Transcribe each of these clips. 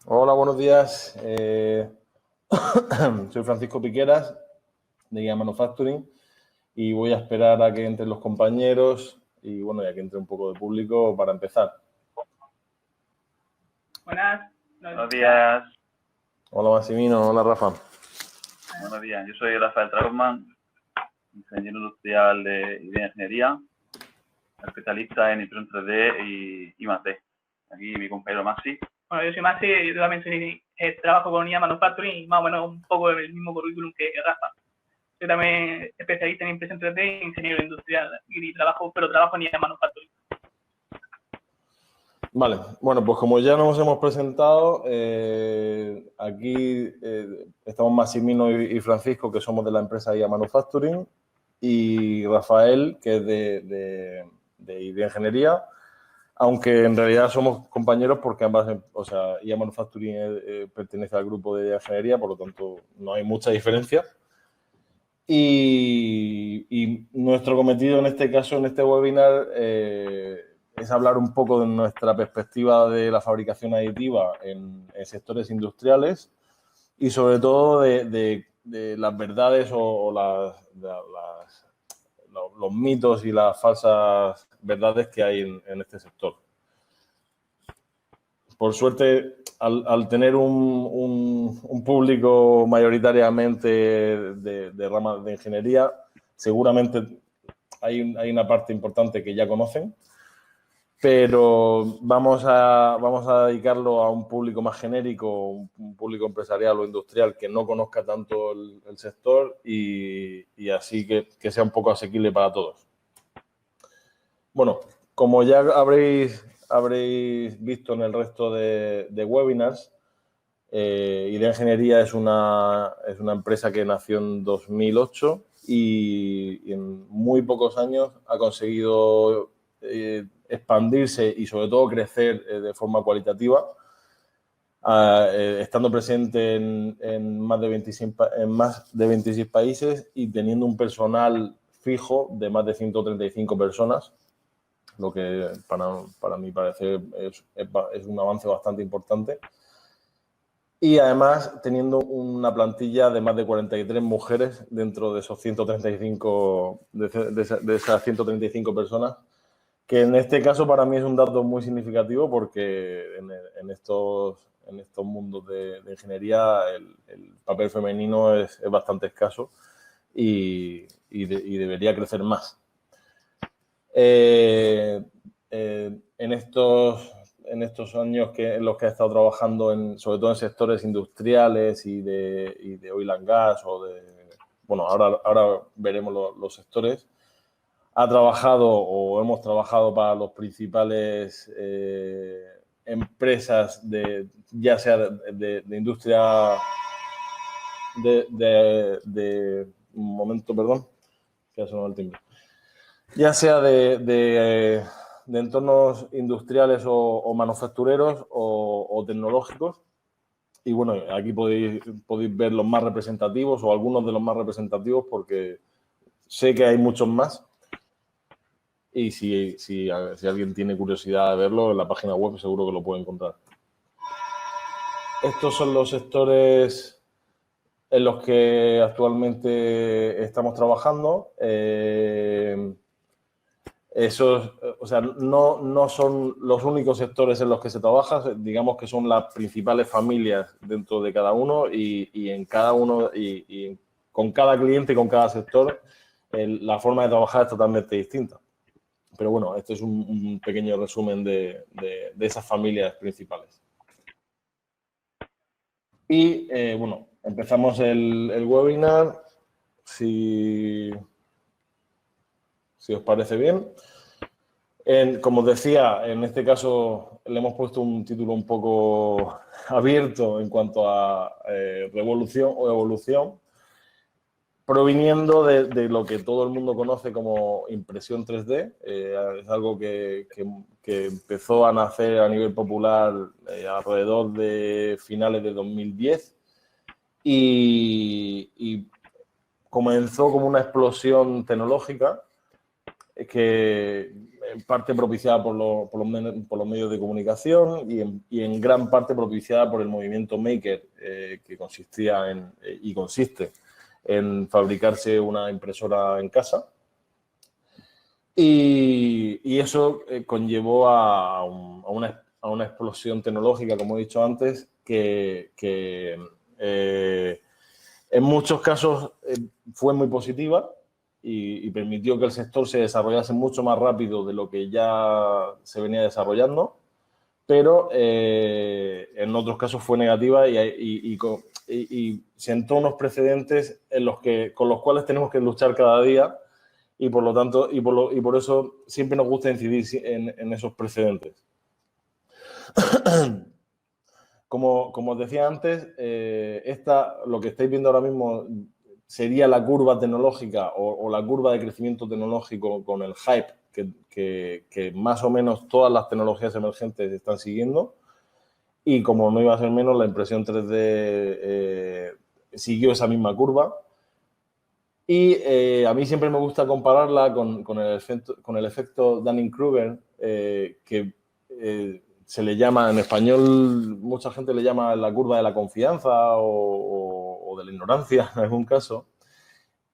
Hola, buenos días. Soy Francisco Piqueras, de Guía Manufacturing, y voy a esperar a que entren los compañeros y, bueno, ya que entre un poco de público para empezar. Buenas. Buenos días. Hola, Massimino. Hola, Rafa. Buenos días. Yo soy Rafael Trautmann, ingeniero industrial de ingeniería, especialista en impresión 3D y I+D. Aquí mi compañero Maxi. Bueno, yo soy Maxi, yo también trabajo con IA Manufacturing y más o menos un poco el mismo currículum que Rafa. Soy también especialista en impresión 3D e ingeniero industrial y trabajo en IA Manufacturing. Vale, bueno, pues como ya nos hemos presentado, aquí estamos Massimino y Francisco, que somos de la empresa IA Manufacturing, y Rafael, que es de ingeniería, aunque en realidad somos compañeros porque ambas, o sea, IA Manufacturing pertenece al grupo de ingeniería, por lo tanto no hay mucha diferencia. Y nuestro cometido en este caso, en este webinar, es hablar un poco de nuestra perspectiva de la fabricación aditiva en sectores industriales y sobre todo de las verdades o los mitos y las falsas verdades que hay en este sector. Por suerte, al tener un público mayoritariamente de ramas de ingeniería, seguramente hay una parte importante que ya conocen, pero vamos a dedicarlo a un público más genérico, un público empresarial o industrial que no conozca tanto el sector y así que sea un poco asequible para todos. Bueno, como ya habréis visto en el resto de webinars, Idea Ingeniería es una empresa que nació en 2008 y en muy pocos años ha conseguido expandirse y sobre todo crecer de forma cualitativa, estando presente en más de 26 países y teniendo un personal fijo de más de 135 personas, lo que para mi parecer es un avance bastante importante. Y además teniendo una plantilla de más de 43 mujeres dentro de esos 135, de esas 135 personas, que en este caso para mí es un dato muy significativo porque en estos mundos de ingeniería el papel femenino es bastante escaso y debería crecer más. En estos años en los que he estado trabajando sobre todo en sectores industriales y de oil and gas bueno, ahora veremos los sectores, hemos trabajado para los principales empresas ya sea de industria un momento, perdón, que ha sonado el timbre. Ya sea de entornos industriales o manufactureros o tecnológicos. Y bueno, aquí podéis ver los más representativos o algunos de los más representativos porque sé que hay muchos más. Y si alguien tiene curiosidad de verlo, en la página web seguro que lo puede encontrar. Estos son los sectores en los que actualmente estamos trabajando. O sea, no son los únicos sectores en los que se trabaja, digamos que son las principales familias dentro de cada uno y en cada uno y con cada cliente y con cada sector la forma de trabajar es totalmente distinta. Pero bueno, este es un pequeño resumen de esas familias principales. Y bueno, empezamos el webinar, si os parece bien. Como os decía, en este caso le hemos puesto un título un poco abierto en cuanto a revolución o evolución, proviniendo de lo que todo el mundo conoce como impresión 3D. Es algo que empezó a nacer a nivel popular alrededor de finales de 2010 y comenzó como una explosión tecnológica que en parte propiciada por los medios de comunicación y en gran parte propiciada por el movimiento maker, que consistía y consiste en fabricarse una impresora en casa. Y eso conllevó a una explosión tecnológica, como he dicho antes, que en muchos casos fue muy positiva y permitió que el sector se desarrollase mucho más rápido de lo que ya se venía desarrollando, pero en otros casos fue negativa y sentó unos precedentes con los cuales tenemos que luchar cada día y por lo tanto y por eso siempre nos gusta incidir en esos precedentes. Como os decía antes, lo que estáis viendo ahora mismo sería la curva tecnológica o la curva de crecimiento tecnológico con el hype que más o menos todas las tecnologías emergentes están siguiendo. Y como no iba a ser menos, la impresión 3D siguió esa misma curva. Y a mí siempre me gusta compararla con el efecto Dunning-Kruger, que se le llama, en español, mucha gente le llama la curva de la confianza o de la ignorancia, en algún caso.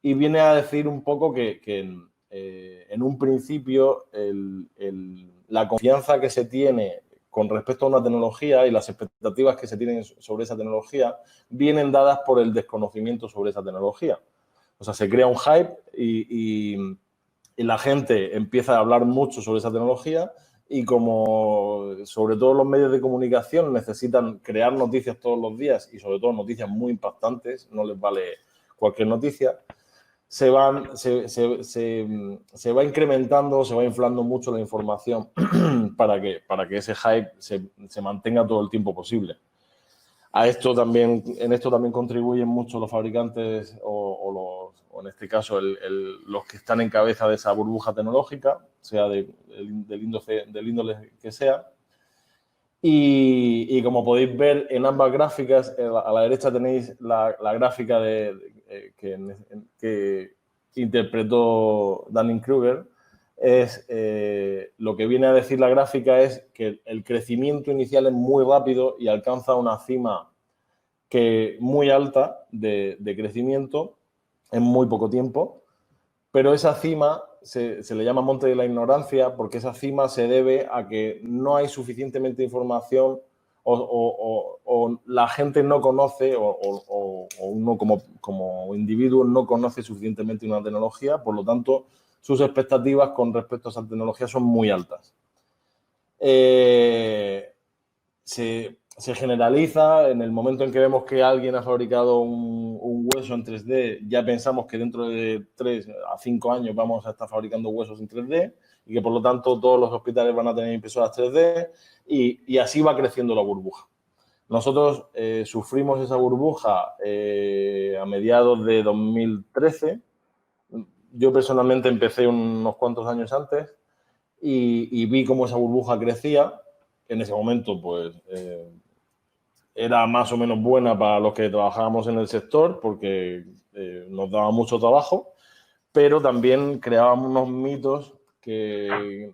Y viene a decir un poco que en un principio la confianza que se tiene con respecto a una tecnología y las expectativas que se tienen sobre esa tecnología vienen dadas por el desconocimiento sobre esa tecnología. O sea, se crea un hype y la gente empieza a hablar mucho sobre esa tecnología y como sobre todo los medios de comunicación necesitan crear noticias todos los días y sobre todo noticias muy impactantes, no les vale cualquier noticia, se va incrementando, se va inflando mucho la información para que ese hype se mantenga todo el tiempo posible. En esto también contribuyen mucho los fabricantes o en este caso los que están en cabeza de esa burbuja tecnológica, sea del índole que sea. Y como podéis ver en ambas gráficas, a la derecha tenéis la gráfica que interpretó Dunning-Kruger. Lo que viene a decir la gráfica es que el crecimiento inicial es muy rápido y alcanza una cima muy alta de crecimiento en muy poco tiempo, pero esa cima se le llama monte de la ignorancia porque esa cima se debe a que no hay suficientemente información o la gente no conoce o uno como individuo no conoce suficientemente una tecnología, por lo tanto sus expectativas con respecto a esa tecnología son muy altas. Se generaliza en el momento en que vemos que alguien ha fabricado un hueso en 3D, ya pensamos que dentro de 3 a 5 años vamos a estar fabricando huesos en 3D y que por lo tanto todos los hospitales van a tener impresoras 3D y así va creciendo la burbuja. Nosotros sufrimos esa burbuja a mediados de 2013. Yo personalmente empecé unos cuantos años antes y vi cómo esa burbuja crecía. En ese momento, pues, era más o menos buena para los que trabajábamos en el sector porque nos daba mucho trabajo, pero también creábamos unos mitos que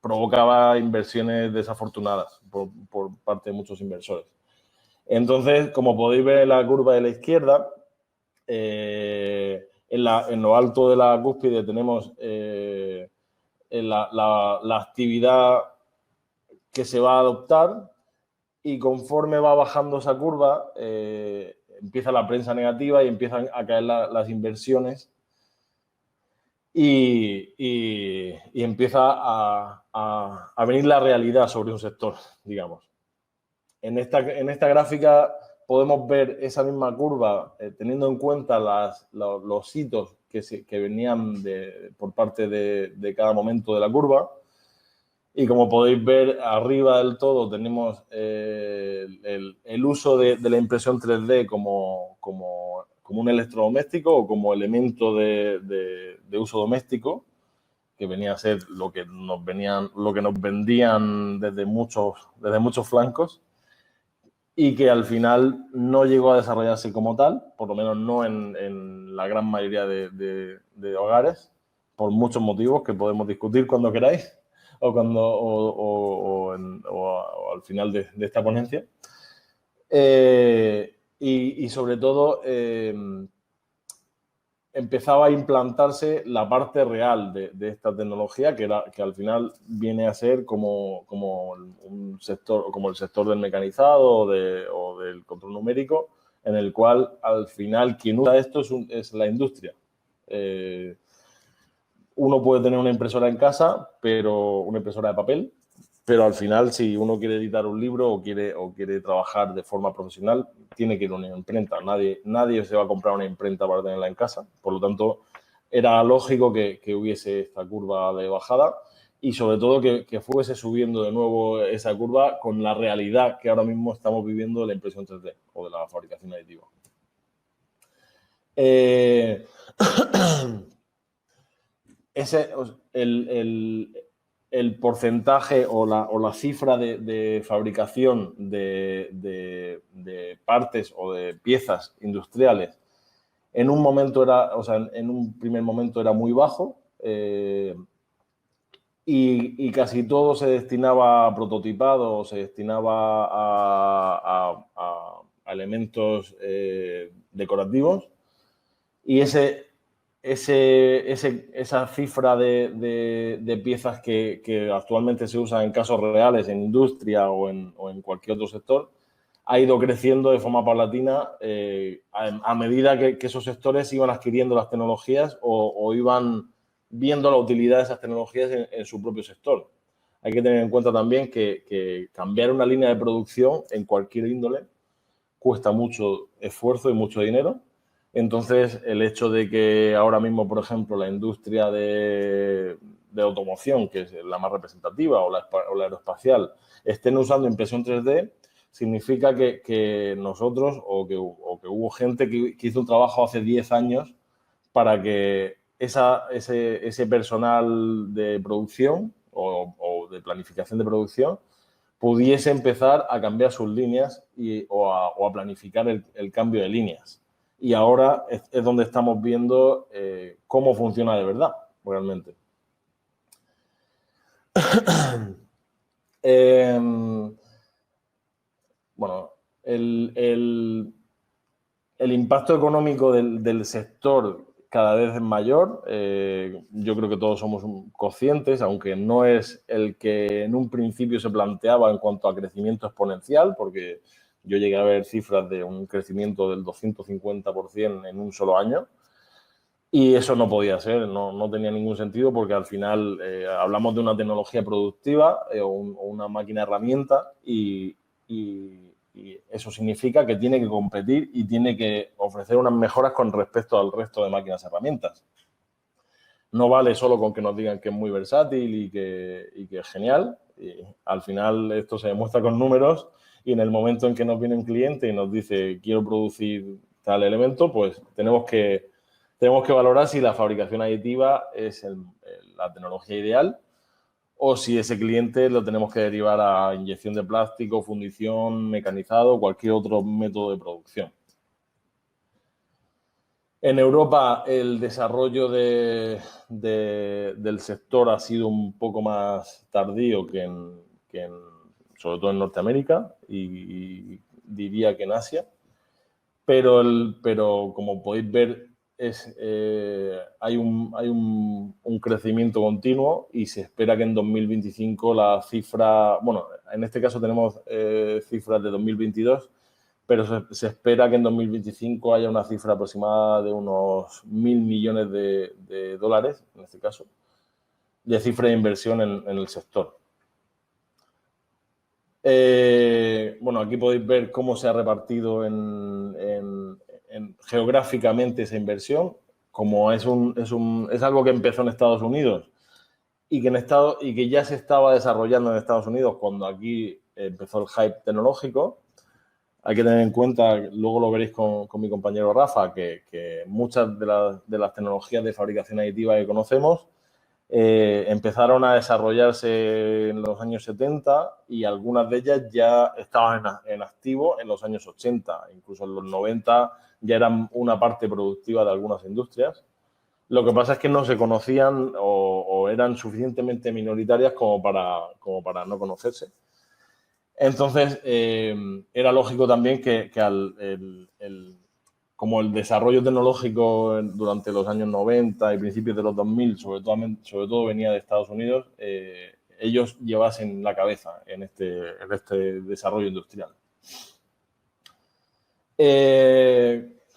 provocaba inversiones desafortunadas por parte de muchos inversores. Entonces, como podéis ver en la curva de la izquierda, en lo alto de la cúspide tenemos la actividad que se va a adoptar y conforme va bajando esa curva empieza la prensa negativa y empiezan a caer las inversiones y empieza a venir la realidad sobre un sector, digamos. En esta gráfica podemos ver esa misma curva teniendo en cuenta los hitos que venían por parte de cada momento de la curva. Y como podéis ver, arriba del todo tenemos el uso de la impresión 3D como un electrodoméstico o como elemento de uso doméstico, que venía a ser lo que nos vendían desde muchos flancos y que al final no llegó a desarrollarse como tal, por lo menos no en la gran mayoría de hogares. por muchos motivos que podemos discutir cuando queráis o, o al final de esta ponencia. Y sobre todo empezaba a implantarse la parte real de esta tecnología, que al final viene a ser como un sector, como el sector del mecanizado o del control numérico, en el cual al final quien usa esto es la industria. Uno puede tener una impresora en casa, pero una impresora de papel, pero al final, si uno quiere editar un libro o quiere trabajar de forma profesional, tiene que ir a una imprenta. Nadie se va a comprar una imprenta para tenerla en casa. Por lo tanto, era lógico que hubiese esta curva de bajada y, sobre todo, que fuese subiendo de nuevo esa curva con la realidad que ahora mismo estamos viviendo de la impresión 3D o de la fabricación aditiva. El porcentaje o la cifra de fabricación de partes o de piezas industriales en un momento en un primer momento era muy bajo y casi todo se destinaba a prototipado, se destinaba a elementos decorativos y esa cifra de piezas que actualmente se usan en casos reales, en industria o en cualquier otro sector, ha ido creciendo de forma paulatina a medida que esos sectores iban adquiriendo las tecnologías o iban viendo la utilidad de esas tecnologías en su propio sector. Hay que tener en cuenta también que cambiar una línea de producción en cualquier índole cuesta mucho esfuerzo y mucho dinero. Entonces, el hecho de que ahora mismo, por ejemplo, la industria de automoción, que es la más representativa, o la aeroespacial, estén usando impresión 3D, significa que nosotros o que hubo gente que hizo un trabajo hace 10 años para que ese personal de producción o de planificación de producción pudiese empezar a cambiar sus líneas o a planificar el cambio de líneas. Y ahora es donde estamos viendo cómo funciona de verdad, realmente. Bueno, el impacto económico del sector cada vez es mayor. Yo creo que todos somos conscientes, aunque no es el que en un principio se planteaba en cuanto a crecimiento exponencial, porque yo llegué a ver cifras de un crecimiento del 250% en un solo año y eso no podía ser, no tenía ningún sentido porque al final hablamos de una tecnología productiva o una máquina herramienta y eso significa que tiene que competir y tiene que ofrecer unas mejoras con respecto al resto de máquinas herramientas. No vale solo con que nos digan que es muy versátil y que es genial. Y al final esto se demuestra con números y en el momento en que nos viene un cliente y nos dice quiero producir tal elemento, pues tenemos que valorar si la fabricación aditiva es la tecnología ideal o si ese cliente lo tenemos que derivar a inyección de plástico, fundición, mecanizado o cualquier otro método de producción. En Europa el desarrollo del sector ha sido un poco más tardío sobre todo en Norteamérica y diría que en Asia, pero como podéis ver hay un crecimiento continuo y se espera que en 2025 la cifra, bueno, en este caso tenemos cifras de 2022, pero se espera que en 2025 haya una cifra aproximada de unos 1.000 millones de dólares, en este caso, de cifra de inversión en el sector. Bueno, aquí podéis ver cómo se ha repartido geográficamente esa inversión, como es algo que empezó en Estados Unidos y que ya se estaba desarrollando en Estados Unidos cuando aquí empezó el hype tecnológico. Hay que tener en cuenta, luego lo veréis con mi compañero Rafa, que muchas de las tecnologías de fabricación aditiva que conocemos empezaron a desarrollarse en los años 70 y algunas de ellas ya estaban en activo en los años 80. Incluso en los 90 ya eran una parte productiva de algunas industrias. Lo que pasa es que no se conocían o eran suficientemente minoritarias como para no conocerse. Entonces, era lógico también que como el desarrollo tecnológico durante los años 90 y principios de los 2000, sobre todo venía de Estados Unidos, ellos llevasen la cabeza en este desarrollo industrial.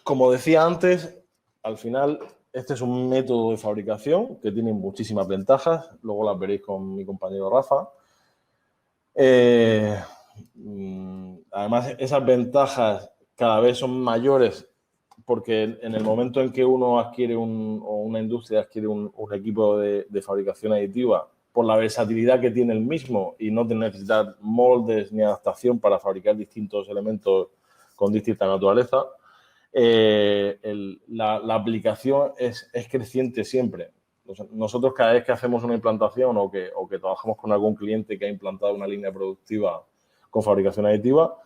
Como decía antes, al final este es un método de fabricación que tiene muchísimas ventajas, luego las veréis con mi compañero Rafa. Además, esas ventajas cada vez son mayores porque en el momento en que uno adquiere o una industria adquiere un equipo de fabricación aditiva, por la versatilidad que tiene el mismo y no necesitar moldes ni adaptación para fabricar distintos elementos con distinta naturaleza, la aplicación es creciente siempre. Nosotros cada vez que hacemos una implantación o que trabajamos con algún cliente que ha implantado una línea productiva con fabricación aditiva,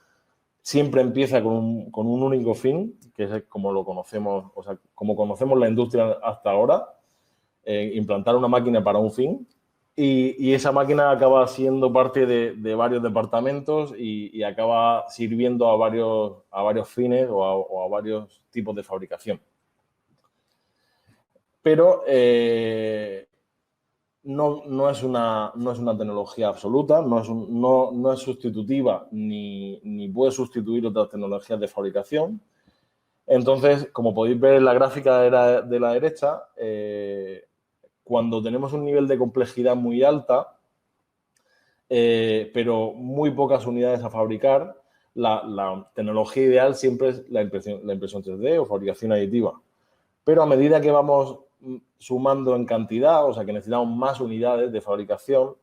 siempre empieza con un único fin, que es como lo conocemos, o sea, como conocemos la industria hasta ahora, implantar una máquina para un fin, y esa máquina acaba siendo parte de varios departamentos y acaba sirviendo a varios fines o a varios tipos de fabricación. Pero no es una tecnología absoluta, no es sustitutiva ni puede sustituir otras tecnologías de fabricación. Entonces, como podéis ver en la gráfica de la derecha, cuando tenemos un nivel de complejidad muy alta, pero muy pocas unidades a fabricar, la tecnología ideal siempre es la impresión 3D o fabricación aditiva. Pero a medida que vamos sumando en cantidad, o sea que necesitamos más unidades de fabricación,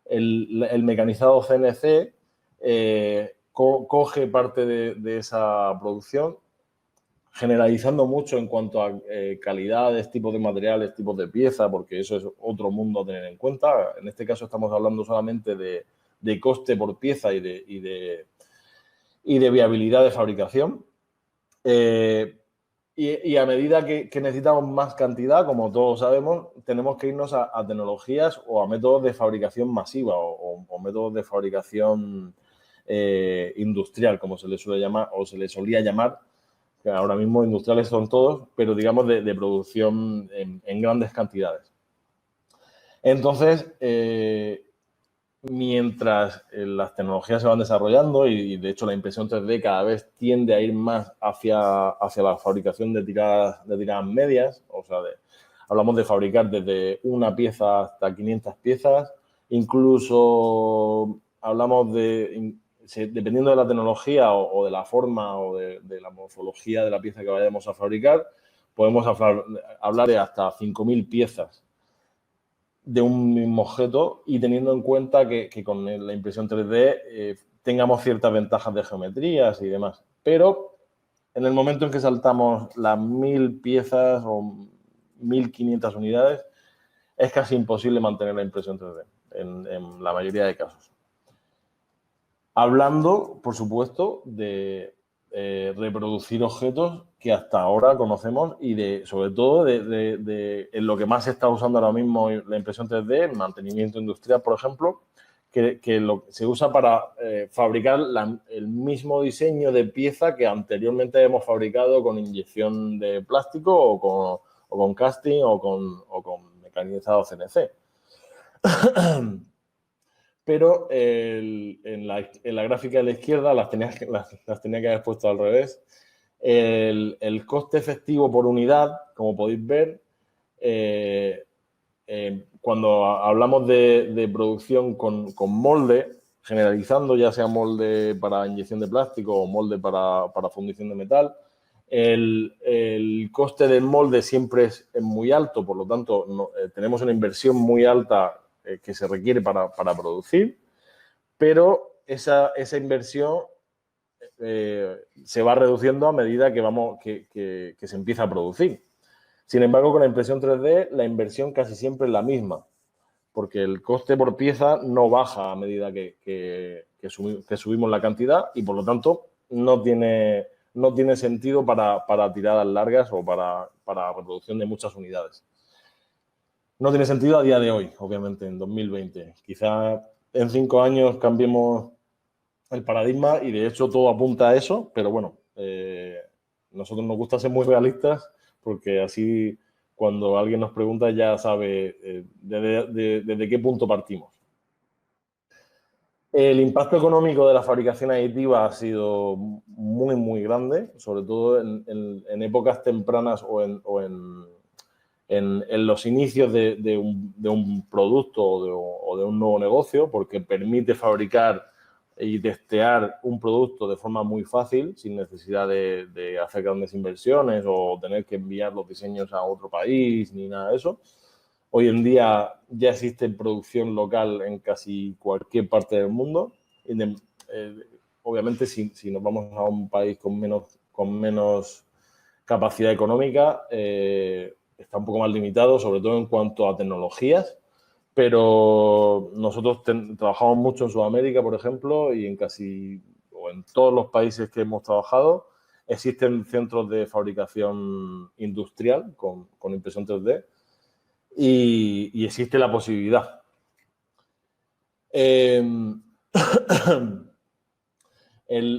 el mecanizado CNC coge parte de esa producción, generalizando mucho en cuanto a calidades, tipos de materiales, tipos de pieza, porque eso es otro mundo a tener en cuenta. En este caso estamos hablando solamente de coste por pieza y de viabilidad de fabricación. Y a medida que necesitamos más cantidad, como todos sabemos, tenemos que irnos a tecnologías o a métodos de fabricación masiva o métodos de fabricación industrial, como se le suele llamar o se le solía llamar, que ahora mismo industriales son todos, pero digamos de producción en grandes cantidades. Entonces, mientras las tecnologías se van desarrollando y de hecho la impresión 3D cada vez tiende a ir más hacia la fabricación de tiradas medias, o sea, hablamos de fabricar desde una pieza hasta 500 piezas, incluso hablamos dependiendo de la tecnología o de la forma o de la morfología de la pieza que vayamos a fabricar, podemos hablar de hasta 5.000 piezas de un mismo objeto y teniendo en cuenta que con la impresión 3D tengamos ciertas ventajas de geometrías y demás. Pero en el momento en que saltamos las 1.000 piezas o 1.500 unidades, es casi imposible mantener la impresión 3D en la mayoría de casos. Hablando, por supuesto, de reproducir objetos que hasta ahora conocemos y sobre todo en lo que más se está usando ahora mismo la impresión 3D, el mantenimiento industrial, por ejemplo, que se usa para fabricar el mismo diseño de pieza que anteriormente hemos fabricado con inyección de plástico o con casting o con mecanizado CNC. Pero en la gráfica de la izquierda las tenía que haber puesto al revés. El coste efectivo por unidad, como podéis ver, cuando hablamos de producción con molde, generalizando, ya sea molde para inyección de plástico o molde para fundición de metal, el coste del molde siempre es muy alto, por lo tanto, tenemos una inversión muy alta que se requiere para producir, pero esa inversión se va reduciendo a medida que se empieza a producir. Sin embargo, con la impresión 3D, la inversión casi siempre es la misma, porque el coste por pieza no baja a medida que subimos la cantidad y, por lo tanto, no tiene sentido para tiradas largas o para reproducción de muchas unidades. no tiene sentido a día de hoy, obviamente, en 2020. Quizá en 5 años cambiemos el paradigma y de hecho todo apunta a eso, pero bueno, nosotros nos gusta ser muy realistas porque así cuando alguien nos pregunta ya sabe desde qué punto partimos. El impacto económico de la fabricación aditiva ha sido muy, muy grande, sobre todo en épocas tempranas o en los inicios de un producto o de un nuevo negocio, porque permite fabricar y testear un producto de forma muy fácil, sin necesidad de hacer grandes inversiones o tener que enviar los diseños a otro país ni nada de eso. Hoy en día ya existe producción local en casi cualquier parte del mundo. Obviamente, si nos vamos a un país con menos capacidad económica, está un poco más limitado, sobre todo en cuanto a tecnologías. Pero nosotros trabajamos mucho en Sudamérica, por ejemplo, y en todos los países que hemos trabajado existen centros de fabricación industrial con impresión 3D. Y existe la posibilidad.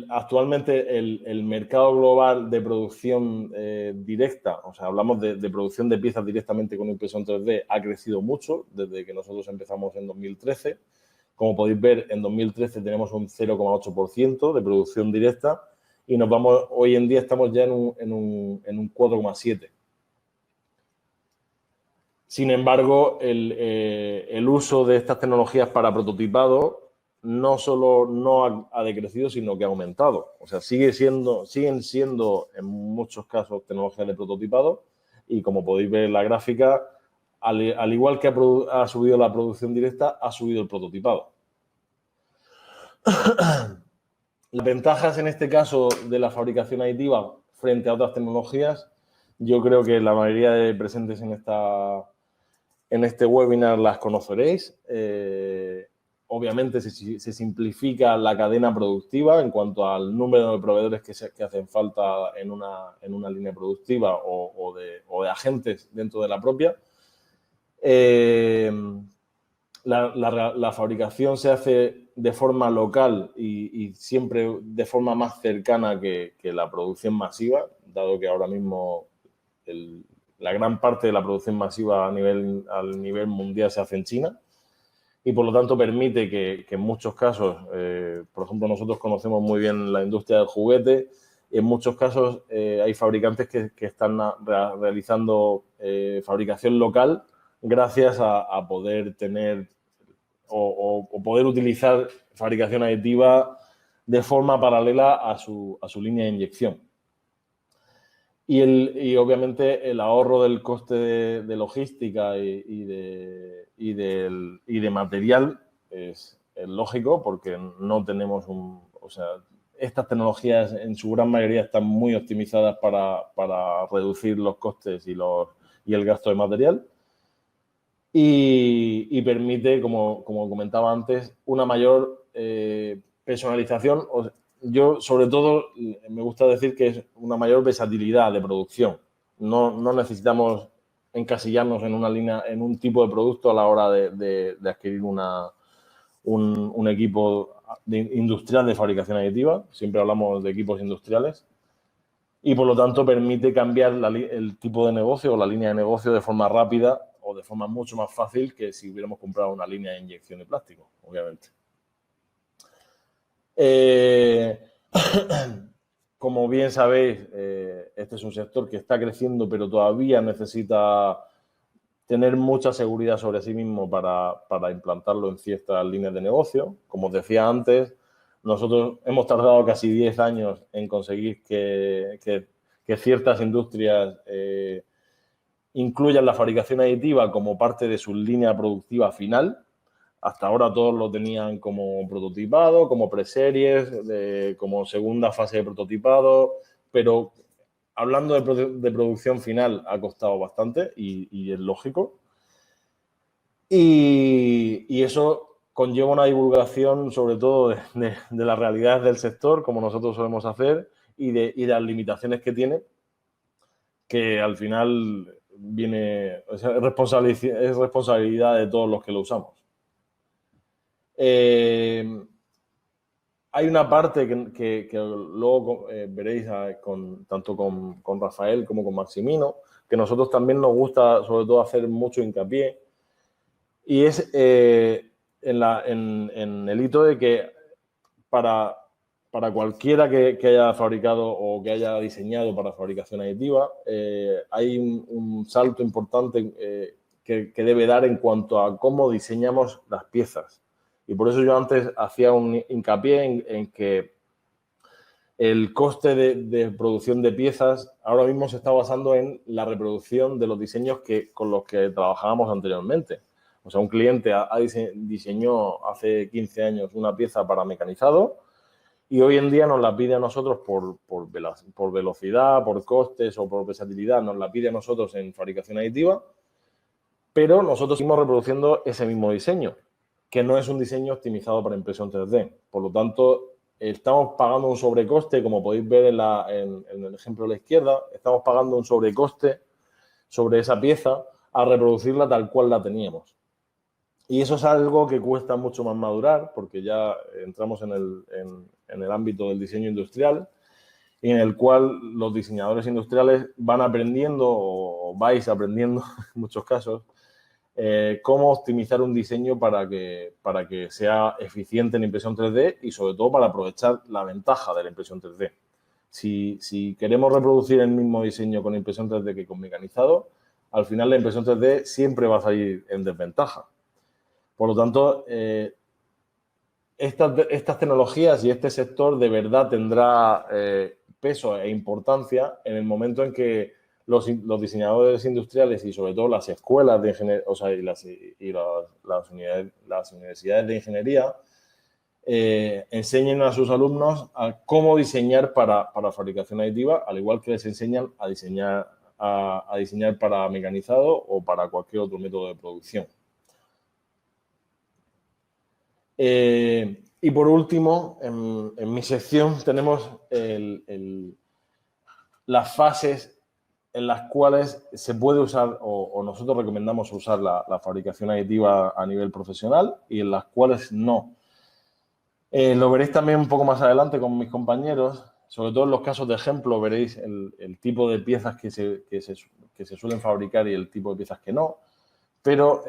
Actualmente el mercado global de producción directa, o sea, hablamos de producción de piezas directamente con impresión 3D, ha crecido mucho desde que nosotros empezamos en 2013. Como podéis ver, en 2013 tenemos un 0,8% de producción directa y hoy en día estamos ya en un 4,7%. Sin embargo, el uso de estas tecnologías para prototipado no solo no ha decrecido, sino que ha aumentado. O sea, siguen siendo en muchos casos tecnologías de prototipado y como podéis ver en la gráfica, al igual que ha subido la producción directa, ha subido el prototipado. Las ventajas en este caso de la fabricación aditiva frente a otras tecnologías, yo creo que la mayoría de presentes en este webinar las conoceréis. Obviamente se simplifica la cadena productiva en cuanto al número de proveedores que hacen falta en una línea productiva o de agentes dentro de la propia. La fabricación se hace de forma local y siempre de forma más cercana que la producción masiva, dado que ahora mismo la gran parte de la producción masiva al nivel mundial se hace en China y por lo tanto permite que en muchos casos, por ejemplo, nosotros conocemos muy bien la industria del juguete y en muchos casos hay fabricantes que están realizando fabricación local gracias a poder tener o poder utilizar fabricación aditiva de forma paralela a su línea de inyección. Y obviamente el ahorro del coste de logística y de material es lógico porque no tenemos o sea, estas tecnologías en su gran mayoría están muy optimizadas para reducir los costes y el gasto de material y permite, como comentaba antes, una mayor personalización. Yo, sobre todo, me gusta decir que es una mayor versatilidad de producción. No necesitamos encasillarnos en una línea, en un tipo de producto a la hora de adquirir un equipo industrial de fabricación aditiva. Siempre hablamos de equipos industriales. Y, por lo tanto, permite cambiar el tipo de negocio o la línea de negocio de forma rápida o de forma mucho más fácil que si hubiéramos comprado una línea de inyección de plástico, obviamente. Como bien sabéis, este es un sector que está creciendo, pero todavía necesita tener mucha seguridad sobre sí mismo para implantarlo en ciertas líneas de negocio. Como os decía antes, nosotros hemos tardado casi 10 años en conseguir que ciertas industrias incluyan la fabricación aditiva como parte de su línea productiva final. Hasta ahora todos lo tenían como prototipado, como preseries, como segunda fase de prototipado, pero hablando de producción final ha costado bastante y es lógico. Y eso conlleva una divulgación sobre todo de las realidades del sector, como nosotros solemos hacer, y de las limitaciones que tiene, que al final o sea, es responsabilidad de todos los que lo usamos. Hay una parte que luego veréis tanto con Rafael como con Maximino, que nosotros también nos gusta sobre todo hacer mucho hincapié, y es en el hito de que para cualquiera que haya fabricado o que haya diseñado para fabricación aditiva, hay un salto importante que debe dar en cuanto a cómo diseñamos las piezas. Y por eso yo antes hacía un hincapié en que el coste de producción de piezas ahora mismo se está basando en la reproducción de los diseños con los que trabajábamos anteriormente. O sea, un cliente diseñó hace 15 años una pieza para mecanizado y hoy en día nos la pide a nosotros por velocidad, por costes o por versatilidad, nos la pide a nosotros en fabricación aditiva, pero nosotros seguimos reproduciendo ese mismo diseño, que no es un diseño optimizado para impresión 3D. Por lo tanto, estamos pagando un sobrecoste, como podéis ver en el ejemplo de la izquierda, estamos pagando un sobrecoste sobre esa pieza a reproducirla tal cual la teníamos. Y eso es algo que cuesta mucho más madurar, porque ya entramos en el ámbito del diseño industrial, y en el cual los diseñadores industriales van aprendiendo, o vais aprendiendo en muchos casos, cómo optimizar un diseño para que sea eficiente en impresión 3D y sobre todo para aprovechar la ventaja de la impresión 3D. Si queremos reproducir el mismo diseño con impresión 3D que con mecanizado, al final la impresión 3D siempre va a salir en desventaja. Por lo tanto, estas tecnologías y este sector de verdad tendrá peso e importancia en el momento en que los diseñadores industriales y sobre todo las escuelas de ingeniería, o sea, las universidades de ingeniería enseñen a sus alumnos a cómo diseñar para fabricación aditiva, al igual que les enseñan a diseñar para mecanizado o para cualquier otro método de producción. Y por último, en mi sección tenemos las fases en las cuales se puede usar o nosotros recomendamos usar la fabricación aditiva a nivel profesional y en las cuales no. Lo veréis también un poco más adelante con mis compañeros, sobre todo en los casos de ejemplo veréis el tipo de piezas que se suelen fabricar y el tipo de piezas que no, pero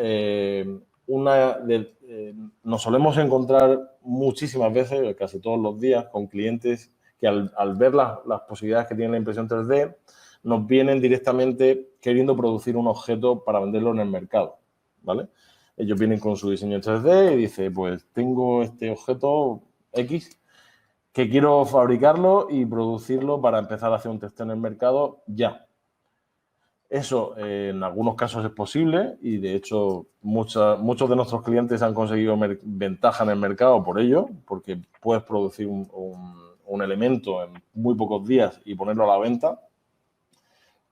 nos solemos encontrar muchísimas veces, casi todos los días, con clientes que al ver las posibilidades que tiene la impresión 3D, nos vienen directamente queriendo producir un objeto para venderlo en el mercado, ¿vale? Ellos vienen con su diseño en 3D y dicen, pues tengo este objeto X que quiero fabricarlo y producirlo para empezar a hacer un testeo en el mercado ya. Eso en algunos casos es posible y de hecho muchos de nuestros clientes han conseguido ventaja en el mercado por ello, porque puedes producir un elemento en muy pocos días y ponerlo a la venta.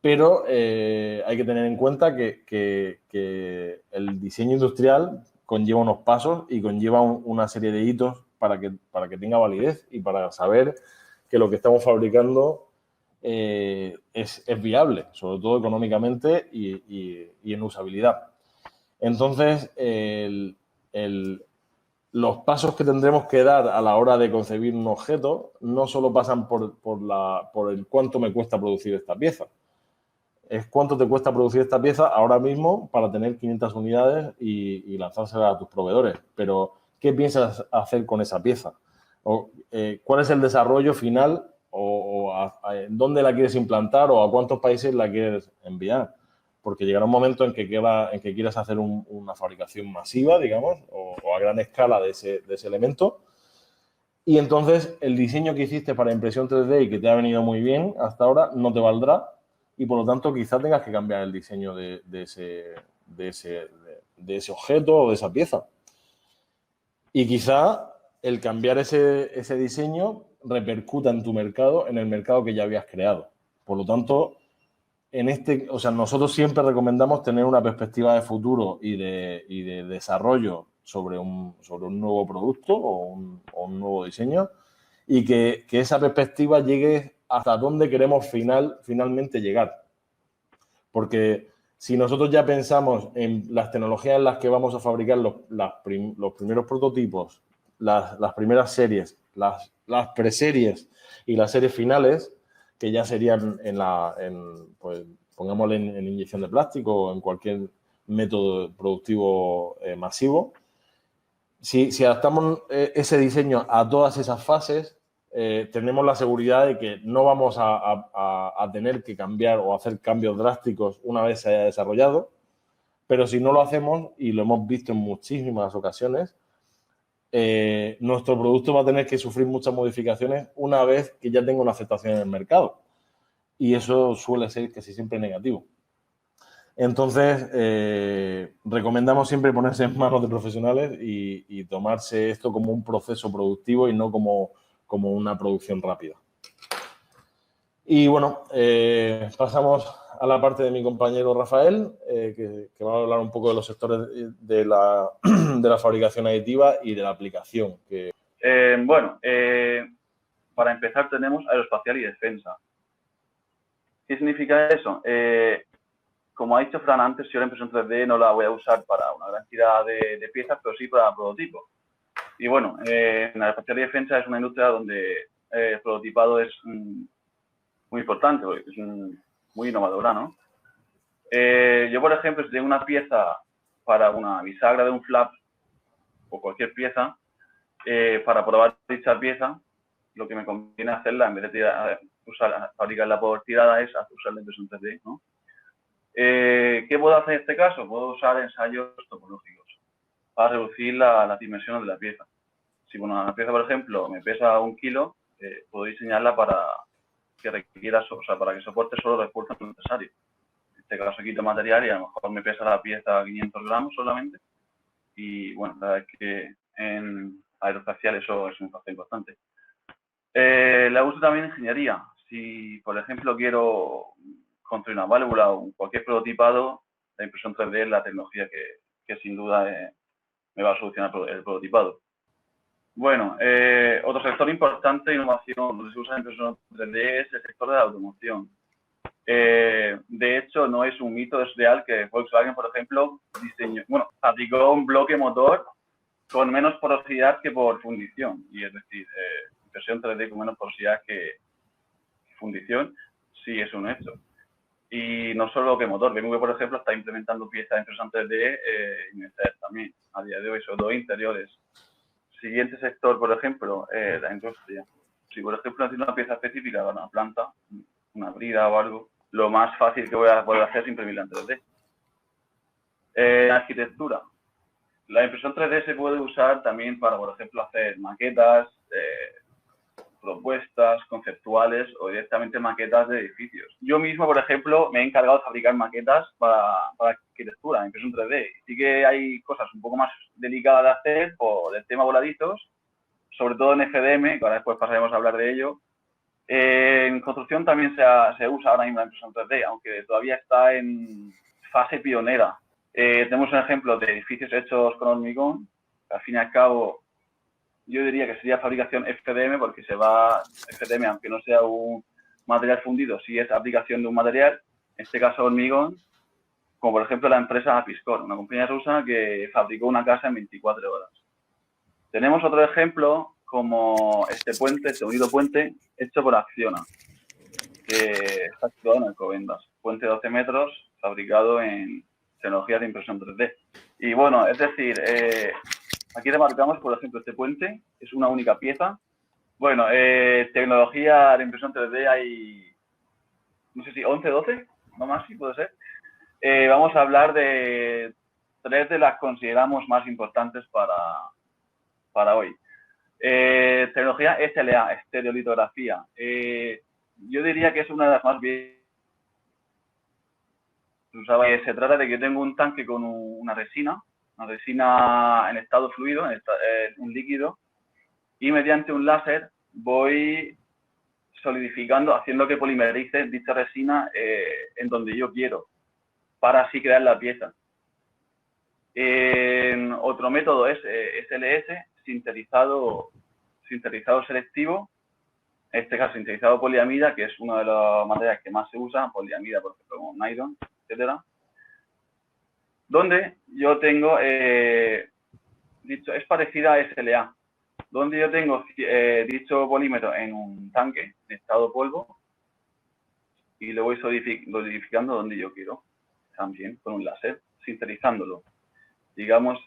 Pero hay que tener en cuenta que el diseño industrial conlleva unos pasos y conlleva una serie de hitos para que tenga validez y para saber que lo que estamos fabricando es viable, sobre todo económicamente y en usabilidad. Entonces, los pasos que tendremos que dar a la hora de concebir un objeto no solo pasan por el cuánto me cuesta producir esta pieza. Es cuánto te cuesta producir esta pieza ahora mismo para tener 500 unidades y lanzárselas a tus proveedores. Pero, ¿qué piensas hacer con esa pieza? ¿Cuál es el desarrollo final dónde la quieres implantar o a cuántos países la quieres enviar? Porque llegará un momento en que quieras hacer una fabricación masiva, digamos, o a gran escala de ese elemento. Y entonces el diseño que hiciste para impresión 3D y que te ha venido muy bien hasta ahora no te valdrá y por lo tanto quizás tengas que cambiar el diseño de ese objeto o de esa pieza. Y quizá el cambiar ese diseño repercuta en tu mercado, en el mercado que ya habías creado. Por lo tanto, nosotros siempre recomendamos tener una perspectiva de futuro y de desarrollo sobre un nuevo producto o un nuevo diseño y que esa perspectiva llegue hasta donde queremos finalmente llegar. Porque Si nosotros ya pensamos en las tecnologías en las que vamos a fabricar los primeros prototipos, las primeras series, las preseries y las series finales, que ya serían pues, pongámosle en inyección de plástico o en cualquier método productivo masivo, si adaptamos ese diseño a todas esas fases, tenemos la seguridad de que no vamos a tener que cambiar o hacer cambios drásticos una vez se haya desarrollado, pero si no lo hacemos, y lo hemos visto en muchísimas ocasiones, nuestro producto va a tener que sufrir muchas modificaciones una vez que ya tenga una aceptación en el mercado. Y eso suele ser casi siempre negativo. Entonces, recomendamos siempre ponerse en manos de profesionales y tomarse esto como un proceso productivo y no como una producción rápida. Y bueno, pasamos a la parte de mi compañero Rafael, que va a hablar un poco de los sectores de la fabricación aditiva y de la aplicación. Para empezar tenemos aeroespacial y defensa. ¿Qué significa eso? Como ha dicho Fran antes, yo la impresión 3D no la voy a usar para una gran cantidad de piezas, pero sí para prototipos. Y bueno, en la aeroespacial y defensa es una industria donde el prototipado es muy importante, porque es muy innovadora, ¿no? Yo, por ejemplo, si tengo una pieza para una bisagra de un flap o cualquier pieza, para probar dicha pieza, lo que me conviene hacerla, en vez de fabricarla por tirada, es usar la impresión 3D, ¿no? ¿Qué puedo hacer en este caso? Puedo usar ensayos topológicos para reducir las dimensiones de la pieza. Si una pieza, por ejemplo, me pesa 1 kilo, puedo diseñarla para que requiera, para que soporte solo los esfuerzos necesarios. En este caso quito material y a lo mejor me pesa la pieza 500 gramos solamente. Y bueno, la verdad es que en aeroespacial eso es un factor importante. La uso también en ingeniería. Si, por ejemplo, quiero construir una válvula o cualquier prototipado, la impresión 3D es la tecnología que sin duda me va a solucionar el prototipado. Bueno, otro sector importante de innovación donde se usa la impresión 3D es el sector de la automoción. De hecho, no es un mito, es real que Volkswagen, por ejemplo, fabricó un bloque motor con menos porosidad que por fundición. Y es decir, impresión 3D con menos porosidad que fundición, sí es un hecho. Y no solo que motor, BMW, por ejemplo, está implementando piezas de impresión 3D y Mercedes también, a día de hoy, sobre todo interiores. Siguiente sector, por ejemplo, la industria. Si, por ejemplo, necesito una pieza específica para una planta, una brida o algo, lo más fácil que voy a poder hacer es imprimirla en 3D. Arquitectura. La impresión 3D se puede usar también para, por ejemplo, hacer maquetas, propuestas conceptuales o directamente maquetas de edificios. Yo mismo, por ejemplo, me he encargado de fabricar maquetas para arquitectura, en impresión 3D. Sí que hay cosas un poco más delicadas de hacer por el tema voladizos, sobre todo en FDM, que ahora después pasaremos a hablar de ello. En construcción también se usa ahora mismo la impresión 3D, aunque todavía está en fase pionera. Tenemos un ejemplo de edificios hechos con hormigón, que al fin y al cabo yo diría que sería fabricación FDM, porque FDM, aunque no sea un material fundido, sí es aplicación de un material, en este caso hormigón, como por ejemplo la empresa Apiscor, una compañía rusa que fabricó una casa en 24 horas. Tenemos otro ejemplo como este unido puente, hecho por Acciona, que está situado en Alcobendas. Puente de 12 metros, fabricado en tecnología de impresión 3D. Y bueno, es decir, aquí remarcamos, por ejemplo, este puente, es una única pieza. Bueno, tecnología de impresión 3D hay, no sé si 11, 12, no más, si puede ser. Vamos a hablar de 3 de las que consideramos más importantes para hoy. Tecnología SLA, estereolitografía. Yo diría que es una de las más bien usadas. Se trata de que tengo un tanque con una resina en estado fluido, un líquido, y mediante un láser voy solidificando, haciendo que polimerice dicha resina en donde yo quiero, para así crear la pieza. Otro método es SLS, sinterizado selectivo, en este caso sintetizado poliamida, que es una de las materias que más se usa, poliamida, por ejemplo, como nylon, etcétera. donde yo tengo, dicho, es parecida a SLA, donde yo tengo dicho polímero en un tanque en estado polvo y lo voy solidificando donde yo quiero, también con un láser, sintetizándolo. Digamos,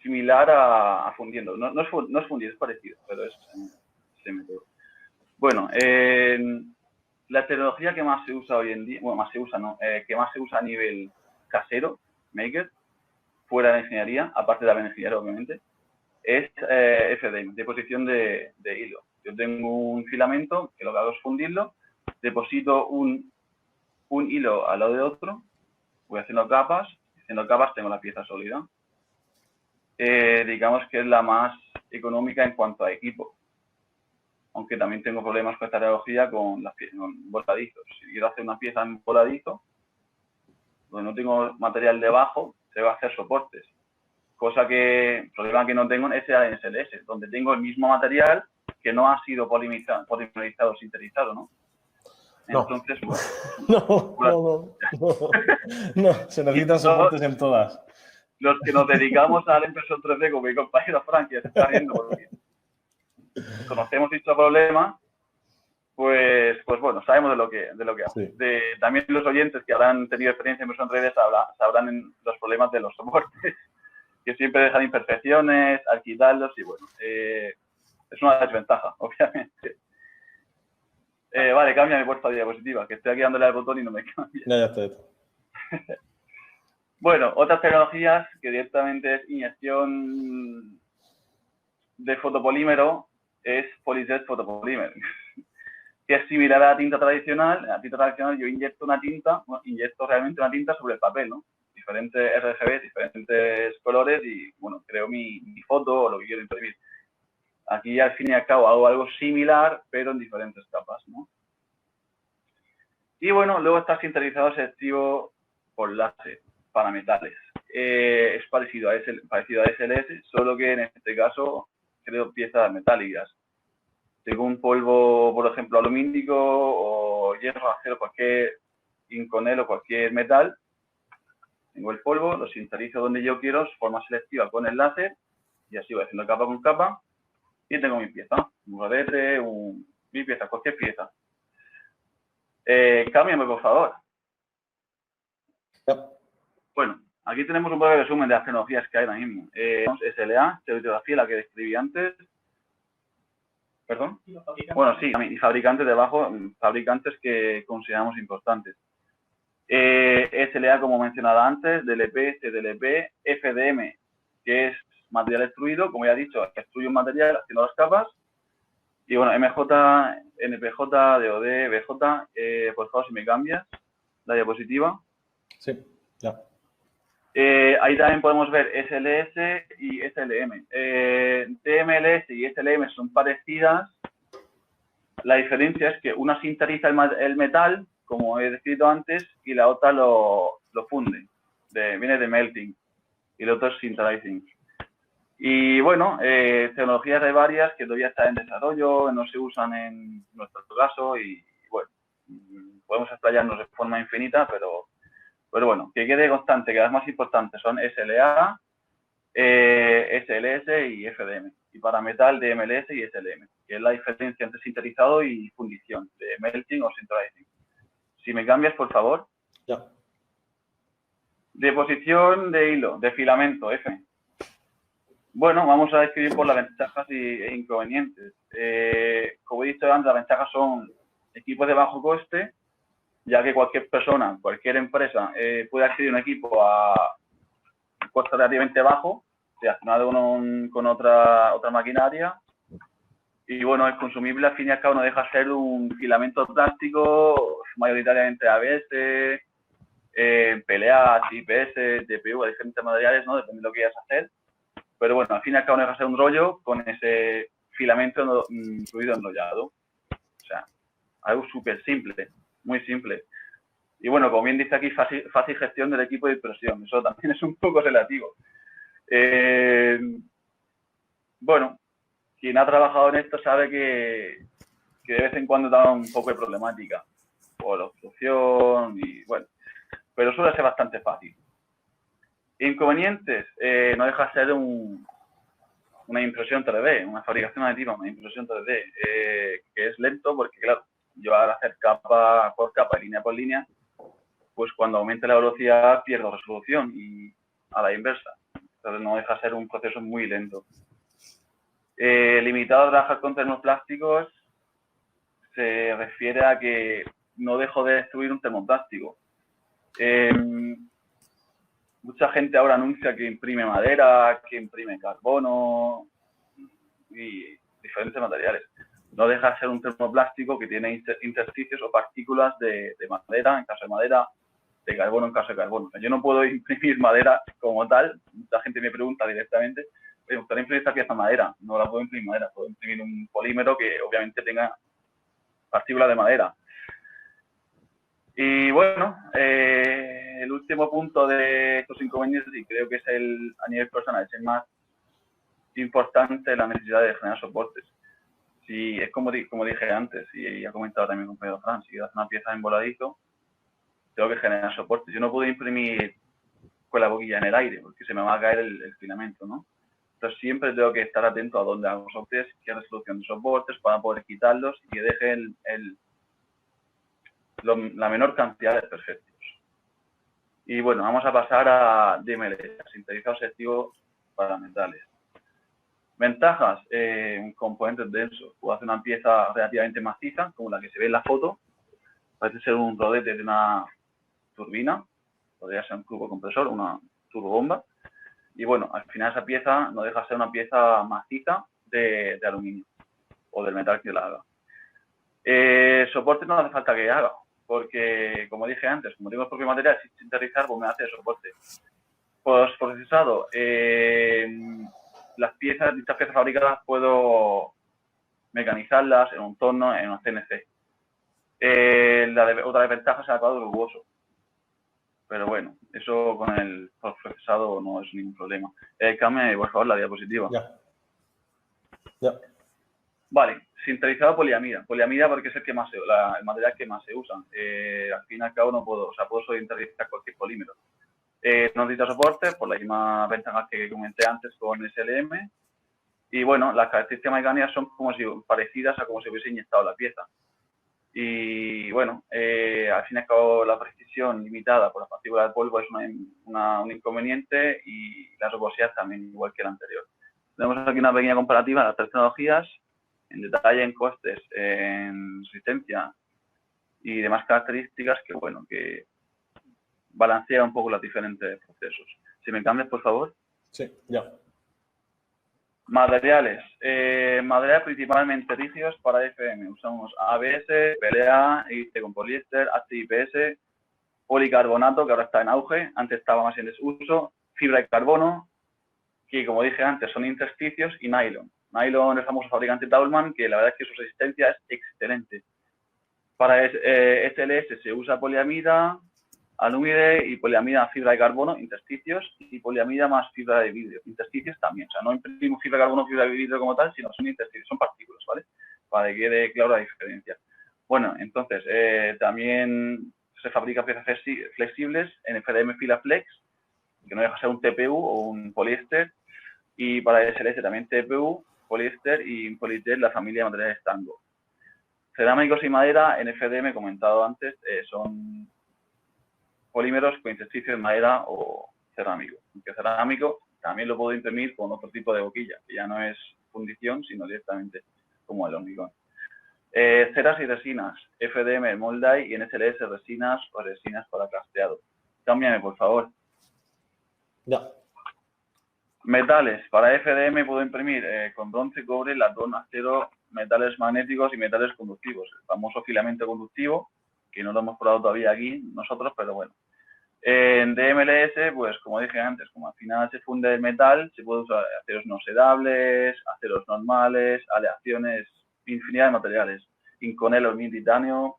similar a fundiendo. No es fundir, es parecido, pero es ese método. Bueno, la tecnología que más se usa hoy en día, bueno, más se usa, ¿no? Que más se usa a nivel casero, maker, fuera de ingeniería, aparte de la ingeniería, obviamente, es FDM, deposición de hilo. Yo tengo un filamento que lo que hago es fundirlo, deposito un hilo al lado de otro, voy haciendo capas tengo la pieza sólida. Digamos que es la más económica en cuanto a equipo. Aunque también tengo problemas con esta tecnología con voladizos. Si quiero hacer una pieza en voladizo, donde no tengo material debajo, se va a hacer soportes. Problema que no tengo es en SLS, donde tengo el mismo material que no ha sido polimerizado o sintetizado, ¿no? Entonces, bueno. No, se necesitan soportes en todas. Los que nos dedicamos a la impresión 3D, como mi compañero Frank, que se está viendo porque conocemos dicho problema, pues bueno, sabemos de lo que hace. Sí. También los oyentes que habrán tenido experiencia en impresión 3D sabrán los problemas de los soportes, que siempre dejan imperfecciones, al quitarlos y bueno, es una desventaja, obviamente. Vale, cambia mi puesta de diapositiva, que estoy aquí dándole al botón y no me cambia. Ya está. Bueno, otras tecnologías que directamente es inyección de fotopolímero es Polyjet Photopolímero, que es similar a la tinta tradicional. En la tinta tradicional yo inyecto realmente una tinta sobre el papel, ¿no? Diferentes RGB, diferentes colores y, bueno, creo mi foto o lo que quiero imprimir. Aquí, al fin y al cabo, hago algo similar, pero en diferentes capas, ¿no? Y, bueno, luego está sintetizado selectivo por láser para metales. Es parecido a SLS, solo que en este caso creo piezas metálicas. Según polvo, por ejemplo, alumínico o hierro, acero, cualquier inconel o cualquier metal, tengo el polvo, lo sintetizo donde yo quiero, forma selectiva con el láser, y así voy haciendo capa con capa, y tengo mi pieza, un rodete, mi pieza, cualquier pieza. Cámbiame, por favor. Yep. Bueno, aquí tenemos un breve resumen de las tecnologías que hay ahora mismo. SLA, estereolitografía, la que describí antes. ¿Perdón? Bueno, sí, y fabricantes debajo, fabricantes que consideramos importantes. SLA, como mencionaba antes, DLP, CDLP, FDM, que es material extruido, como ya he dicho, extruye un material haciendo las capas. Y bueno, MJ, NPJ, DOD, BJ, por favor, si me cambias la diapositiva. Sí, ya. Ahí también podemos ver SLS y SLM. TMLS y SLM son parecidas. La diferencia es que una sintetiza el metal, como he descrito antes, y la otra lo funde. Viene de melting. Y el otro es sintetizing. Y bueno, tecnologías hay varias que todavía están en desarrollo, no se usan en nuestro caso y bueno, podemos explayarnos de forma infinita, pero bueno, que quede constante que las más importantes son SLA, SLS y FDM. Y para metal, DMLS y SLM, que es la diferencia entre sintetizado y fundición, de melting o sintetizing. Si me cambias, por favor. Ya. Deposición de hilo, de filamento, F. Bueno, vamos a describir por las ventajas e inconvenientes. Como he dicho antes, las ventajas son equipos de bajo coste, ya que cualquier persona, cualquier empresa puede adquirir un equipo a un coste relativamente bajo, relacionado con otra maquinaria. Y bueno, es consumible, al fin y al cabo no deja de ser un filamento plástico, mayoritariamente ABS, PLA, IPS, TPU, diferentes materiales, ¿no? Depende de lo que quieras hacer. Pero bueno, al fin y al cabo no deja de ser un rollo con ese filamento fluido enrollado. O sea, algo súper simple, muy simple. Y bueno, como bien dice aquí, fácil gestión del equipo de impresión. Eso también es un poco relativo. Bueno, quien ha trabajado en esto sabe que de vez en cuando da un poco de problemática por la obstrucción y bueno, pero suele ser bastante fácil. Inconvenientes, no deja de ser una impresión 3D, una fabricación aditiva, una impresión 3D, que es lento porque, claro, yo al hacer capa por capa, línea por línea, pues cuando aumente la velocidad pierdo resolución y a la inversa. Entonces no deja de ser un proceso muy lento. Limitado a trabajar con termoplásticos se refiere a que no dejo de destruir un termoplástico. Mucha gente ahora anuncia que imprime madera, que imprime carbono y diferentes materiales. No deja de ser un termoplástico que tiene intersticios o partículas de madera, en caso de madera, de carbono en caso de carbono. O sea, yo no puedo imprimir madera como tal. Mucha gente me pregunta directamente, me gustaría imprimir esta pieza de madera. No la puedo imprimir madera, puedo imprimir un polímero que obviamente tenga partículas de madera. Y bueno, el último punto de estos inconvenientes, y creo que es a nivel personal, es el más importante, la necesidad de generar soportes. Si es como dije antes, y ha comentado también mi compañero Fran, si hace una pieza en voladizo, tengo que generar soportes. Yo no puedo imprimir con la boquilla en el aire, porque se me va a caer el filamento, ¿no? Entonces siempre tengo que estar atento a dónde hago soportes, qué resolución de soportes, para poder quitarlos y que dejen la menor cantidad de perfectos. Y bueno, vamos a pasar a DMLS, sintetizado selectivo para metales. Ventajas, un componente denso. Puedo hacer una pieza relativamente maciza, como la que se ve en la foto. Parece ser un rodete de una turbina, podría ser un turbo compresor, una turbobomba. Y bueno, al final esa pieza no deja de ser una pieza maciza de aluminio o del metal que la haga. Soporte no hace falta que haga, porque como dije antes, como tengo el propio material sin sintetizar, pues me hace soporte. Procesado, dichas piezas fabricadas puedo mecanizarlas en un torno, en un CNC. Otra desventaja es el acabado rugoso. Pero bueno, eso con el procesado no es ningún problema. Cambie, por favor, la diapositiva. Ya. Vale, sintetizado poliamida. Poliamida porque es el material que más se usa. Al fin y al cabo no puedo, puedo sintetizar cualquier polímero. No necesita soporte, por las mismas ventajas que comenté antes con SLM. Y bueno, las características mecánicas son parecidas a como se hubiese inyectado la pieza. Y bueno, al fin y al cabo la precisión limitada por las partículas de polvo es un inconveniente, y la rugosidad también, igual que la anterior. Tenemos aquí una pequeña comparativa de las tres tecnologías, en detalle, en costes, en resistencia y demás características que, bueno, que balancea un poco los diferentes procesos. Si me cambias, por favor. Sí, ya. Materiales. Materiales principalmente rígidos para FM. Usamos ABS, PLA, IC con poliéster, HIPS, policarbonato, que ahora está en auge, antes estaba más en desuso, fibra de carbono, que como dije antes son intersticios, y nylon. Nylon es el famoso fabricante Taulman, que la verdad es que su resistencia es excelente. Para SLS se usa poliamida, alumide y poliamida fibra de carbono, intersticios, y poliamida más fibra de vidrio, intersticios también. O sea, no imprimimos fibra de carbono, fibra de vidrio como tal, sino son intersticios, son partículas, ¿vale? Para que quede clara la diferencia. Bueno, entonces, también se fabrican piezas flexibles en FDM Filaflex, que no deja de ser un TPU o un poliéster, y para SLS también TPU, poliéster y poliéster, la familia de materiales Tango. Cerámicos y madera, en FDM, comentado antes, son polímeros con intersticios de madera o cerámico. Aunque cerámico también lo puedo imprimir con otro tipo de boquilla, que ya no es fundición, sino directamente como el hormigón. Ceras y resinas, FDM, Moldai, y en SLS resinas o resinas para casteado. Cámbiame, por favor. Ya. Metales, para FDM puedo imprimir con bronce, cobre, latón, acero, metales magnéticos y metales conductivos. El famoso filamento conductivo, que no lo hemos probado todavía aquí nosotros, pero bueno. En DMLS, pues como dije antes, como al final se funde el metal, se puede usar aceros no sedables, aceros normales, aleaciones, infinidad de materiales. Inconel, aluminio, titanio,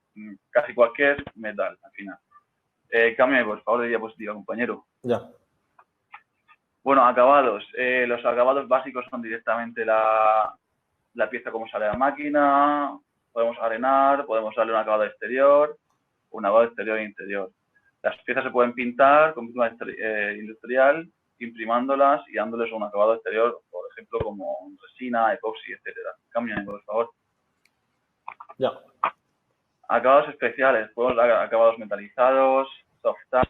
casi cualquier metal al final. Cámbiame, por favor, de diapositiva, compañero. Ya. Bueno, acabados. Los acabados básicos son directamente la pieza como sale a la máquina, podemos arenar, podemos darle un acabado exterior, un acabado exterior e interior. Las piezas se pueden pintar con pintura industrial, imprimándolas y dándoles un acabado exterior, por ejemplo, como resina, epoxi, etcétera. Cámbiame, por favor. Ya. Acabados especiales, podemos dar acabados metalizados, soft touch,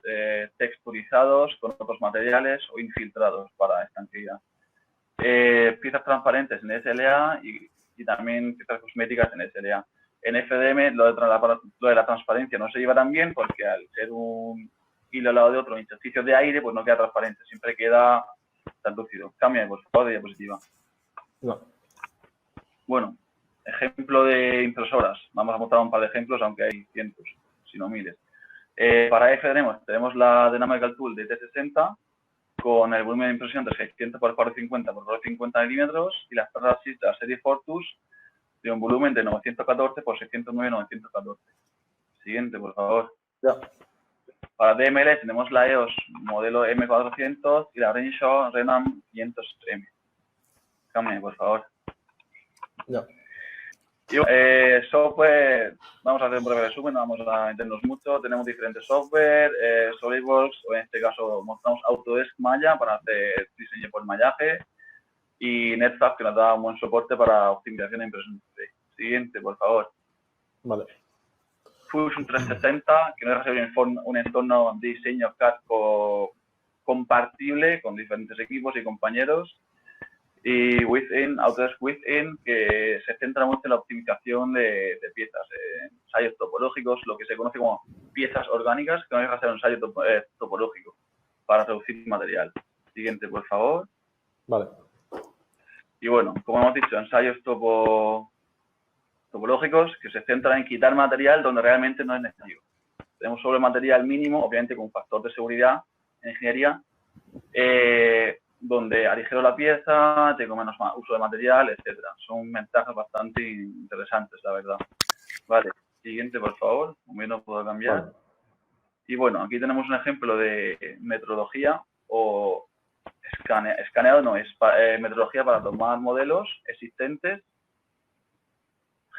texturizados con otros materiales o infiltrados para estanqueidad. Piezas transparentes en SLA y también piezas cosméticas en SLA. En FDM lo de la transparencia no se lleva tan bien porque al ser un hilo al lado de otro, intersticios de aire, pues no queda transparente, siempre queda translúcido. Cambia, por favor, de diapositiva. No. Bueno, ejemplo de impresoras. Vamos a mostrar un par de ejemplos, aunque hay cientos, si no miles. Para FDM tenemos la Dynamical Tool de T60 con el volumen de impresión de 600 por 450 por 450 milímetros y las perlas de la serie Fortus de un volumen de 914 por 609 914. Siguiente, por favor. Ya. Para DML tenemos la EOS modelo M400 y la Renshaw Renam 500M. Cambie, por favor. Ya. Y software, vamos a hacer un breve resumen, no vamos a meternos mucho. Tenemos diferentes software, SolidWorks, o en este caso mostramos Autodesk Maya para hacer diseño por mallaje, y NetFab, que nos da un buen soporte para optimización e impresión 3D. Siguiente, por favor. Vale. Fusion 360, que nos deja ser un entorno de diseño CAD compartible con diferentes equipos y compañeros. Y Within, Autodesk Within, que se centra mucho en la optimización de piezas, ensayos topológicos, lo que se conoce como piezas orgánicas, que no deja de ser un ensayo topológico para reducir material. Siguiente, por favor. Vale. Y bueno, como hemos dicho, ensayos topológicos que se centran en quitar material donde realmente no es necesario. Tenemos solo el material mínimo, obviamente con un factor de seguridad en ingeniería, donde aligero la pieza, tengo menos uso de material, etcétera. Son ventajas bastante interesantes, la verdad. Vale, siguiente, por favor. Un minuto puedo cambiar. Vale. Y bueno, aquí tenemos un ejemplo de metodología o escaneado, no, es metodología para tomar modelos existentes,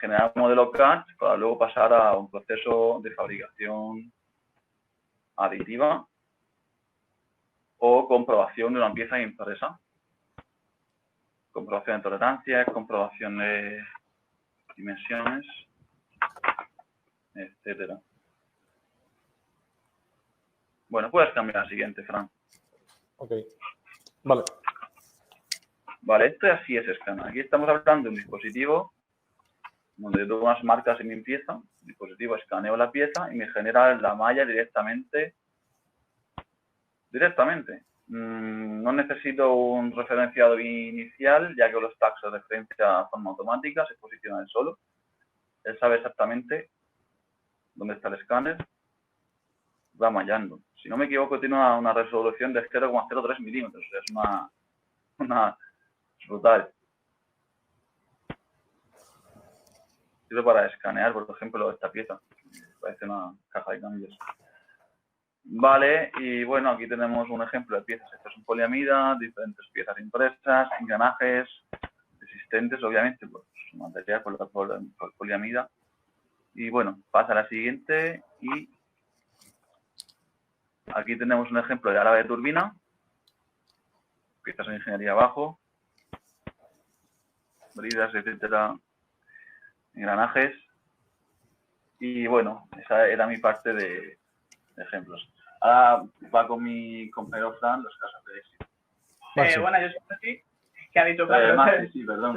generar un modelo CAD para luego pasar a un proceso de fabricación aditiva o comprobación de una pieza impresa. Comprobación de tolerancias, comprobación de dimensiones, etcétera. Bueno, puedes cambiar al siguiente, Fran. Ok. Vale. Vale, esto así es escáner. Aquí estamos hablando de un dispositivo donde doy unas marcas en mi pieza, el dispositivo escaneo la pieza y me genera la malla directamente. No necesito un referenciado inicial, ya que los tags de referencia de forma automática se posicionan solo. Él sabe exactamente dónde está el escáner, va mallando. Si no me equivoco, tiene una resolución de 0,03 milímetros, o sea, es una brutal. Sirve para escanear, por ejemplo, esta pieza. Parece una caja de cambios. Vale, y bueno, aquí tenemos un ejemplo de piezas. Esto es un poliamida, diferentes piezas impresas, engranajes, resistentes, obviamente, por su material, por poliamida. Y bueno, pasa a la siguiente y aquí tenemos un ejemplo de árabe de turbina, piezas de ingeniería abajo, bridas, etcétera, engranajes. Y bueno, esa era mi parte de ejemplos. Ahora va con mi compañero Fran los casos de éxito. Bueno, yo soy Mati, que ha dicho Fran. Mati, sí, perdón.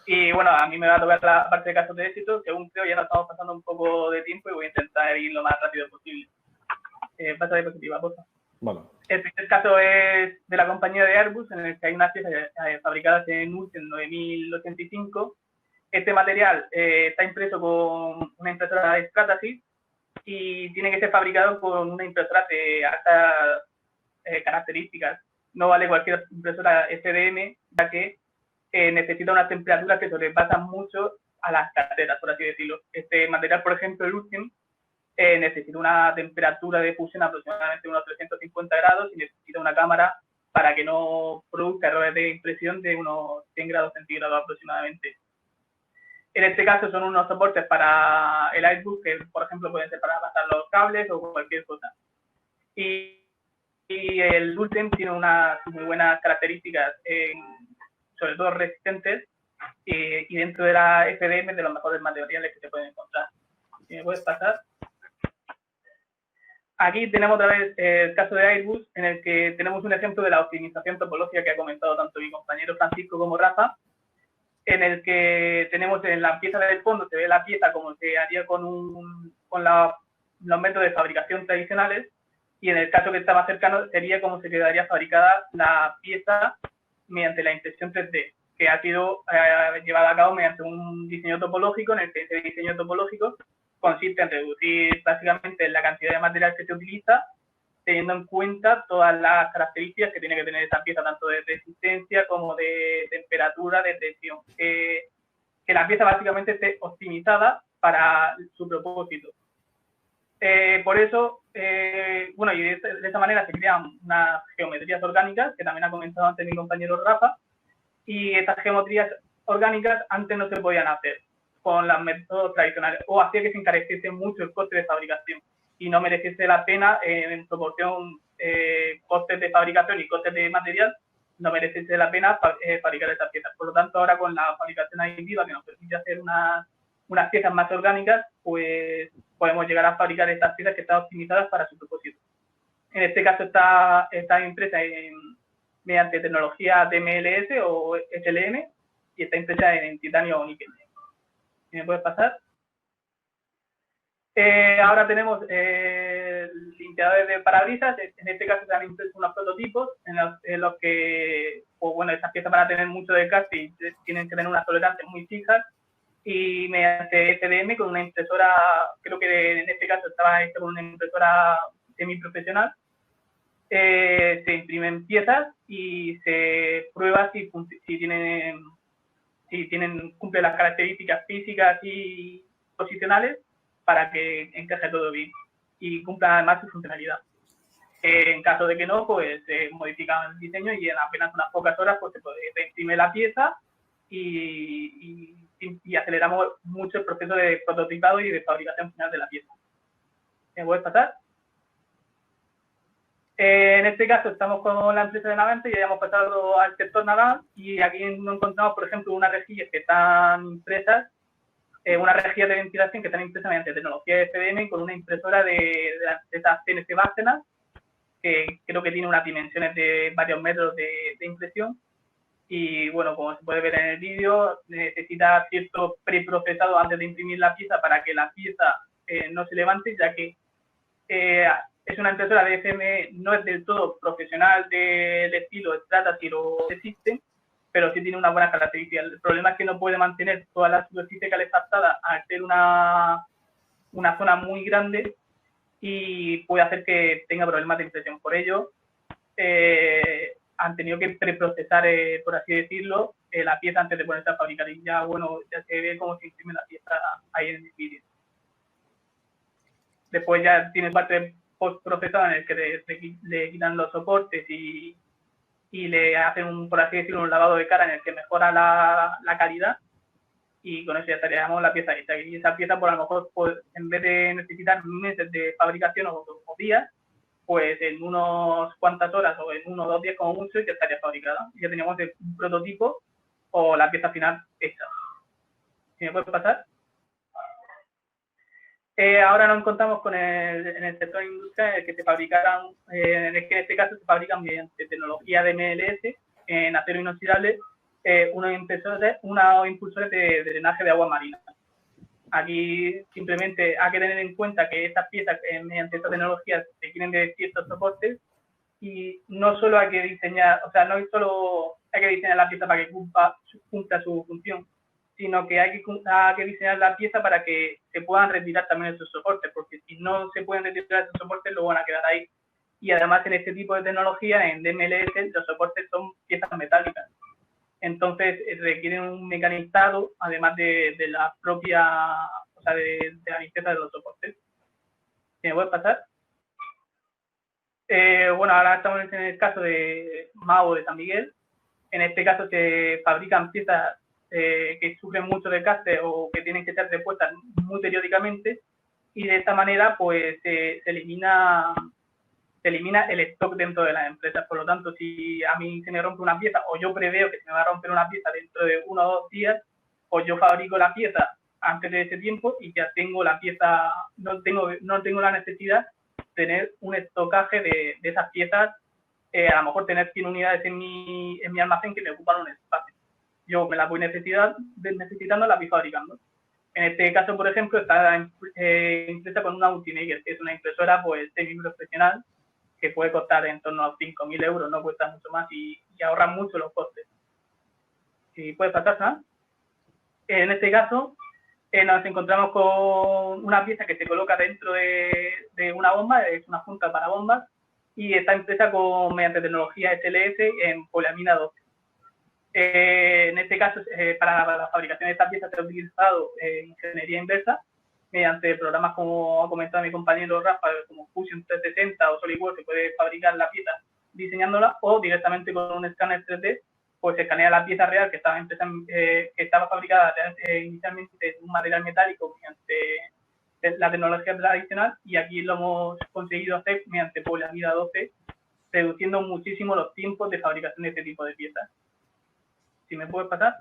Y bueno, a mí me va a tocar la parte de casos de éxito. Según creo, ya nos estamos pasando un poco de tiempo y voy a intentar ir lo más rápido posible. Pasa de diapositiva, por favor. Bueno. El primer caso es de la compañía de Airbus, en el que hay unas piezas fabricadas en Ulten 9085. Este material está impreso con una impresora de Stratasys y tiene que ser fabricado con una impresora de altas características. No vale cualquier impresora FDM, ya que necesita unas temperaturas que sobrepasan mucho a las carteras, por así decirlo. Este material, por ejemplo, el Ultium, necesita una temperatura de fusión aproximadamente unos 350 grados y necesita una cámara para que no produzca errores de impresión de unos 100 grados centígrados aproximadamente. En este caso son unos soportes para el Airbus que, por ejemplo, pueden ser para pasar los cables o cualquier cosa. Y el Ultem tiene unas muy buenas características, sobre todo resistentes, y dentro de la FDM de los mejores materiales que se pueden encontrar. Si me puedes pasar. Aquí tenemos otra vez el caso de Airbus, en el que tenemos un ejemplo de la optimización topológica que ha comentado tanto mi compañero Francisco como Rafa, en el que tenemos en la pieza del fondo, se ve la pieza como se haría con los métodos de fabricación tradicionales, y en el caso que está más cercano sería como se quedaría fabricada la pieza mediante la impresión 3D, que ha sido llevada a cabo mediante un diseño topológico, en el que ese diseño topológico consiste en reducir básicamente la cantidad de material que se utiliza, teniendo en cuenta todas las características que tiene que tener esta pieza, tanto de resistencia como de temperatura, de tensión. Que la pieza básicamente esté optimizada para su propósito. Por eso, bueno, y de esta manera se crean unas geometrías orgánicas, que también ha comentado antes mi compañero Rafa, y estas geometrías orgánicas antes no se podían hacer con los métodos tradicionales, o hacía que se encareciese mucho el coste de fabricación y no mereciese la pena en proporción costes de fabricación y costes de material, no mereciese la pena fabricar estas piezas. Por lo tanto, ahora con la fabricación aditiva, que nos permite hacer unas piezas más orgánicas, pues podemos llegar a fabricar estas piezas que están optimizadas para su propósito. En este caso está impresa mediante tecnología DMLS o SLM, y está impresa en titanio o níquel. ¿Me puedes pasar? Ahora tenemos limpiadores de parabrisas. En este caso se han impreso unos prototipos en los que, pues bueno, estas piezas van a tener mucho desgaste y tienen que tener unas tolerancias muy fijas, y mediante FDM con una impresora, creo que en este caso estaba hecho con una impresora semiprofesional, se imprimen piezas y se prueba si cumple las características físicas y posicionales para que encaje todo bien y cumpla además su funcionalidad. En caso de que no, pues se modifica el diseño y en apenas unas pocas horas pues se puede reimprimir la pieza y aceleramos mucho el proceso de prototipado y de fabricación final de la pieza. ¿Me puedes pasar? En este caso estamos con la empresa de Navente y ya hemos pasado al sector naval, y aquí nos encontramos, por ejemplo, unas rejillas que están impresas, unas rejillas de ventilación que están impresas mediante tecnología de FDM con una impresora de la empresa CNC Bárcenas, que creo que tiene unas dimensiones de varios metros de impresión. Y bueno, como se puede ver en el vídeo, necesita cierto preprocesado antes de imprimir la pieza para que la pieza no se levante, ya que es una impresora de FM, no es del todo profesional del estilo Stratosphere o de System, pero sí tiene unas buenas características. El problema es que no puede mantener toda la superficie calefactada al ser una zona muy grande, y puede hacer que tenga problemas de impresión. Por ello, han tenido que preprocesar, por así decirlo, la pieza antes de ponerse a fabricar, y ya, bueno, ya se ve cómo se imprime la pieza ahí en el vídeo. Después ya tiene parte post-procesado en el que le quitan los soportes y le hacen por así decirlo, un lavado de cara en el que mejora la calidad, y con eso ya estaríamos la pieza hecha. Y esa pieza, por a lo mejor, pues, en vez de necesitar meses de fabricación o días, pues en unos cuantas horas o en 1 o 2 días como mucho ya estaría fabricada. Ya teníamos un prototipo o la pieza final hecha. ¿Sí me puedes pasar? Ahora nos encontramos con en el sector industrial en el que se fabricarán, en este caso se fabrican mediante tecnología de MLS en acero inoxidable, unos impulsores de drenaje de agua marina. Aquí simplemente hay que tener en cuenta que estas piezas, mediante esta tecnología, requieren de ciertos soportes, y no solo hay que diseñar, o sea, no solo hay que diseñar la pieza para que cumpla su función, sino que hay que diseñar la pieza para que se puedan retirar también esos soportes, porque si no se pueden retirar esos soportes, luego van a quedar ahí. Y además, en este tipo de tecnología, en DMLS, los soportes son piezas metálicas. Entonces, requieren un mecanizado, además de la propia, o sea, de la limpieza de los soportes. ¿Me puede pasar? Bueno, ahora estamos en el caso de MAO de San Miguel. En este caso se fabrican piezas que sufren mucho de desgaste o que tienen que ser repuestas muy periódicamente, y de esta manera pues se elimina el stock dentro de las empresas. Por lo tanto, si a mí se me rompe una pieza o yo preveo que se me va a romper una pieza dentro de 1 o 2 días, pues yo fabrico la pieza antes de ese tiempo y ya tengo la pieza, no tengo la necesidad de tener un estocaje de esas piezas, a lo mejor tener 100 unidades en mi almacén que me ocupan un espacio. Yo me las voy necesitando, las voy fabricando. En este caso, por ejemplo, está impresa con una Ultimaker, que es una impresora pues semi-profesional, que puede costar en torno a 5.000 euros, no cuesta mucho más y ahorra mucho los costes. Si puedes pasar, ¿no? En este caso, nos encontramos con una pieza que se coloca dentro de una bomba, es una junta para bombas, y está impresa mediante tecnología SLS en poliamida 12. En este caso, para la fabricación de esta pieza se ha utilizado ingeniería inversa, mediante programas como ha comentado mi compañero Rafa, como Fusion 360 o SolidWorks, se puede fabricar la pieza diseñándola, o directamente con un escáner 3D, pues se escanea la pieza real que estaba fabricada inicialmente en un material metálico mediante la tecnología tradicional, y aquí lo hemos conseguido hacer mediante poliamida 12, reduciendo muchísimo los tiempos de fabricación de este tipo de piezas. Si me puedes pasar.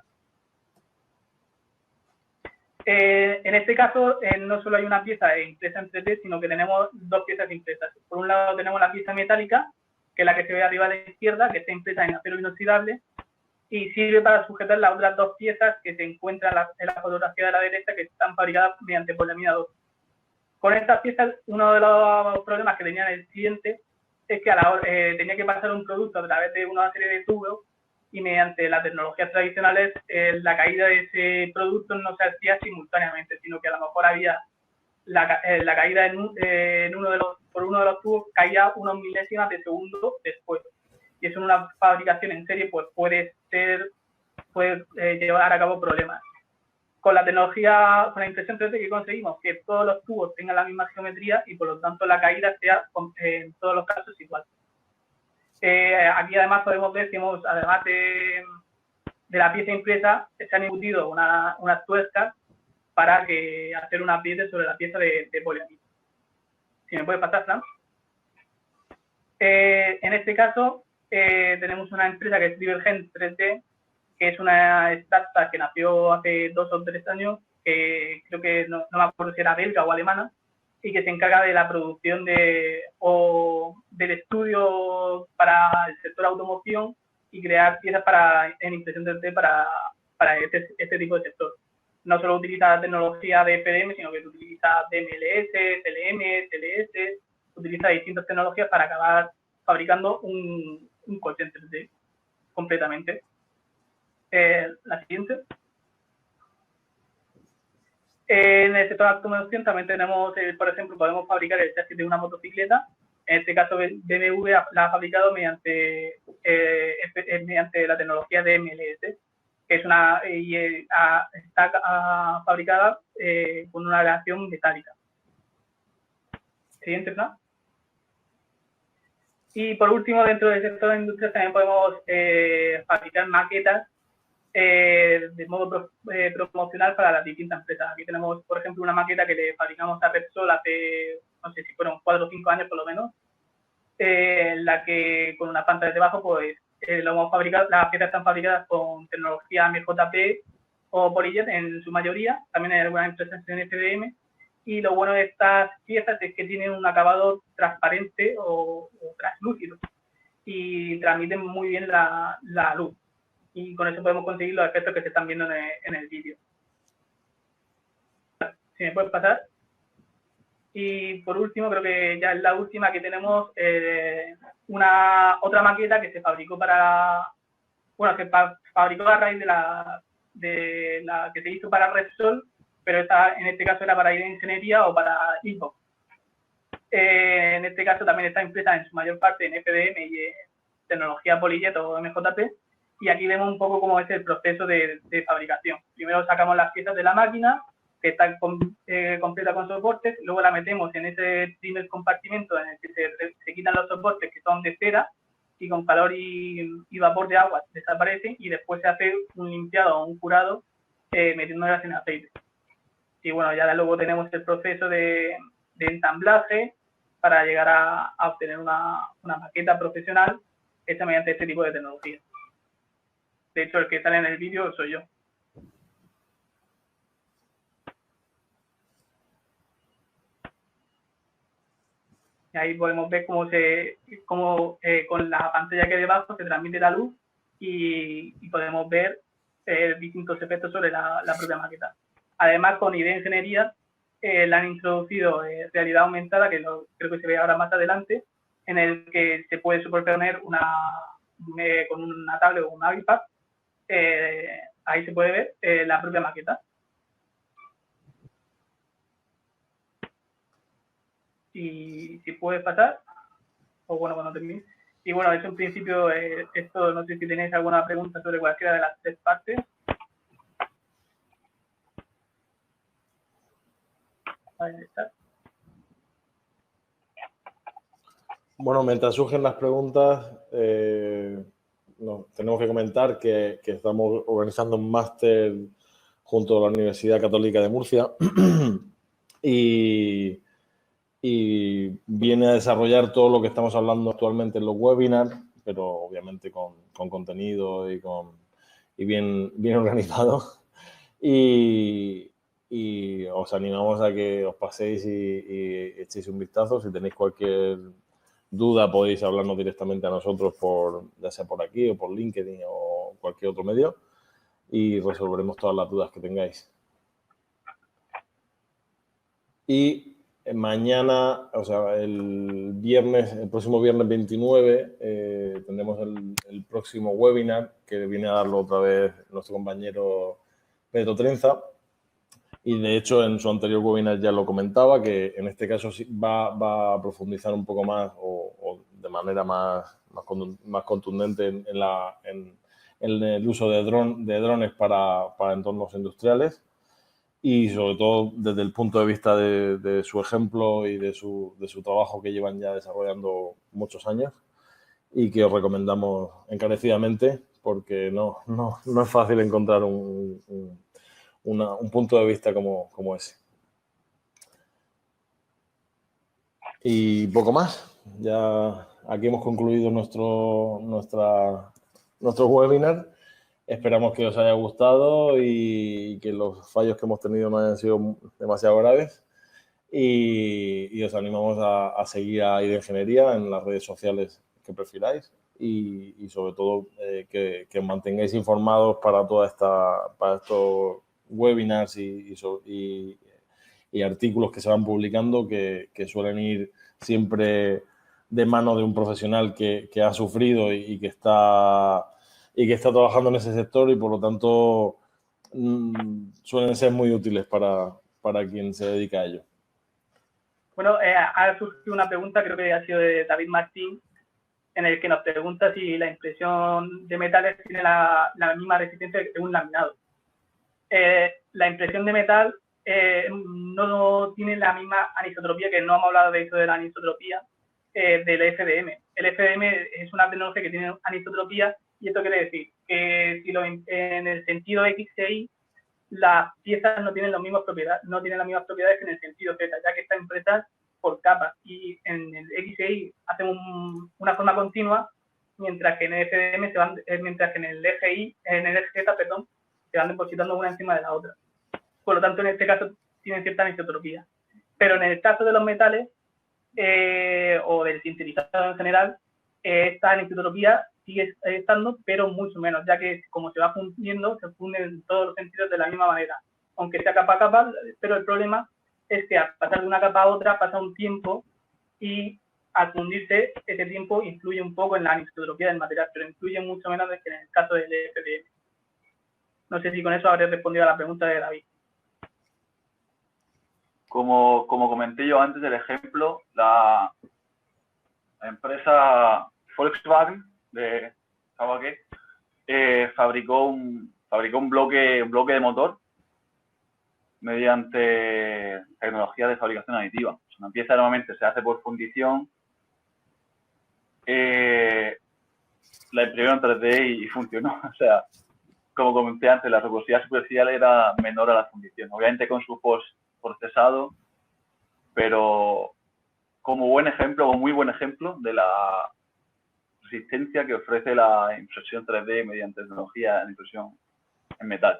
En este caso, no solo hay una pieza impresa en 3D, sino que tenemos 2 piezas impresas. Por un lado tenemos la pieza metálica, que es la que se ve arriba a la izquierda, que está impresa en acero inoxidable, y sirve para sujetar las otras 2 piezas que se encuentran en la fotografía de la derecha, que están fabricadas mediante poliamida 2. Con estas piezas, uno de los problemas que tenía el cliente es que tenía que pasar un producto a través de una serie de tubos, y mediante las tecnologías tradicionales la caída de ese producto no se hacía simultáneamente, sino que a lo mejor había la caída por uno de los tubos caía unos milésimas de segundo después. Y eso en una fabricación en serie pues puede llevar a cabo problemas. Con la tecnología, con la impresión 3D, que conseguimos que todos los tubos tengan la misma geometría y por lo tanto la caída sea en todos los casos igual. Aquí además podemos ver que además de la pieza impresa, se han embutido unas tuercas para hacer una pieza sobre la pieza de poliamida. Si me puede pasar, Fran. En este caso, tenemos una empresa que es Divergent 3D, que es una startup que nació hace 2 o 3 años, que creo que no me acuerdo si era belga o alemana, y que se encarga de la producción del estudio para el sector automoción y crear piezas en impresión 3D para este tipo de sector. No solo utiliza tecnología de FDM, sino que utiliza DMLS, CLM, CLS, utiliza distintas tecnologías para acabar fabricando un coche en 3D completamente. La siguiente. En el sector de automoción también tenemos, por ejemplo, podemos fabricar el chasis de una motocicleta. En este caso, BMW la ha fabricado mediante la tecnología de MLS, que es está fabricada con una aleación metálica. Siguiente plan. Y por último, dentro del sector de industria también podemos fabricar maquetas de modo promocional para las distintas empresas. Aquí tenemos, por ejemplo, una maqueta que le fabricamos a Repsol hace, no sé si fueron 4 o 5 años por lo menos, en la que con una pantalla debajo, pues lo hemos fabricado. Las piezas están fabricadas con tecnología MJP o PolyJet en su mayoría, también hay algunas empresas en FDM, y lo bueno de estas piezas es que tienen un acabado transparente o translúcido y transmiten muy bien la luz. Y con eso podemos conseguir los efectos que se están viendo en el vídeo. Si me puedes pasar. Y por último, creo que ya es la última que tenemos, otra maqueta que se fabricó se fabricó a raíz de la que se hizo para Repsol, pero en este caso era para ir en ingeniería o para Xbox. En este caso también está impresa en su mayor parte en FDM y en tecnología PolyJet o MJP. Y aquí vemos un poco cómo es el proceso de fabricación. Primero sacamos las piezas de la máquina, que está completa con soportes, luego la metemos en ese primer compartimento en el que se quitan los soportes, que son de cera, y y con calor y vapor de agua desaparece y después se hace un limpiado o un curado metiéndolas en aceite. Y bueno, ya luego tenemos el proceso de ensamblaje para llegar a obtener una maqueta profesional hecha mediante este tipo de tecnología. De hecho, el que sale en el vídeo soy yo. Y ahí podemos ver cómo con la pantalla que hay debajo se transmite la luz y podemos ver distintos efectos sobre la propia maqueta. Además, con Idea Ingeniería le han introducido realidad aumentada, que creo que se ve ahora más adelante, en el que se puede superponer con una tablet o un iPad, ahí se puede ver la propia maqueta. Y si puedes pasar, o bueno, cuando termine. Y bueno, eso en principio es todo. No sé si tenéis alguna pregunta sobre cualquiera de las tres partes. Ahí está. Bueno, mientras surgen las preguntas, tenemos que comentar que estamos organizando un máster junto a la Universidad Católica de Murcia y viene a desarrollar todo lo que estamos hablando actualmente en los webinars, pero obviamente con contenido y bien organizado. Y os animamos a que os paséis y echéis un vistazo. Si tenéis cualquier duda, podéis hablarnos directamente a nosotros, ya sea por aquí o por LinkedIn o cualquier otro medio, y resolveremos todas las dudas que tengáis. Y mañana, o sea, el próximo viernes 29, tendremos el próximo webinar que viene a darlo otra vez nuestro compañero Pedro Trenza. Y de hecho, en su anterior webinar ya lo comentaba, que en este caso sí va a profundizar un poco más o de manera más contundente en el uso de drones para entornos industriales. Y sobre todo desde el punto de vista de su ejemplo y de su trabajo que llevan ya desarrollando muchos años y que os recomendamos encarecidamente porque no es fácil encontrar un punto de vista como ese. Y poco más. Ya aquí hemos concluido nuestro webinar. Esperamos que os haya gustado y que los fallos que hemos tenido no hayan sido demasiado graves. Y os animamos a seguir a Idea Ingeniería en las redes sociales que prefiráis y sobre todo que os mantengáis informados para estos webinars y artículos que se van publicando que suelen ir siempre de mano de un profesional que ha sufrido y que está trabajando en ese sector y por lo tanto suelen ser muy útiles para quien se dedica a ello. Bueno, ha surgido una pregunta, creo que ha sido de David Martín, en el que nos pregunta si la impresión de metales tiene la misma resistencia que un laminado. La impresión de metal no tiene la misma anisotropía, que no hemos hablado de eso de la anisotropía del FDM. El FDM es una tecnología que tiene anisotropía y esto quiere decir que si en el sentido X e Y las piezas no tienen las mismas propiedades que en el sentido Z, ya que están impresas por capas y en el X e Y hacen una forma continua, mientras que en el FDM mientras que en el eje Z, perdón, se van depositando una encima de la otra. Por lo tanto, en este caso tienen cierta anisotropía. Pero en el caso de los metales o del sintetizado en general, esta anisotropía sigue estando, pero mucho menos, ya que como se va fundiendo, se funden en todos los sentidos de la misma manera, aunque sea capa a capa, pero el problema es que al pasar de una capa a otra pasa un tiempo y al fundirse ese tiempo influye un poco en la anisotropía del material, pero influye mucho menos que en el caso del FDM. No sé si con eso habré respondido a la pregunta de David. Como comenté yo antes del ejemplo, la empresa Volkswagen de Kawasaki fabricó un bloque de motor mediante tecnología de fabricación aditiva. Una pieza normalmente se hace por fundición la imprimieron en 3D y funcionó. O sea, como comenté antes, la rugosidad superficial era menor a la fundición. Obviamente con su post-procesado, pero como buen ejemplo, o muy buen ejemplo de la resistencia que ofrece la impresión 3D mediante tecnología de impresión en metal.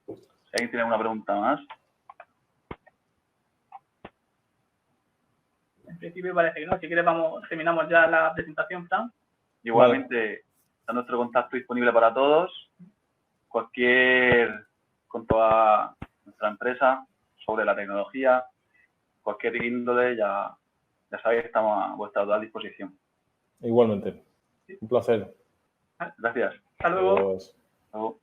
Si alguien tiene alguna pregunta más. En principio parece que no. Si quieres, terminamos ya la presentación, Fran. Igualmente, está nuestro contacto disponible para todos. Cuanto a nuestra empresa, sobre la tecnología, cualquier índole, ya sabéis que estamos a vuestra total disposición. Igualmente. Un placer. Gracias. Hasta luego. Adiós. Hasta luego.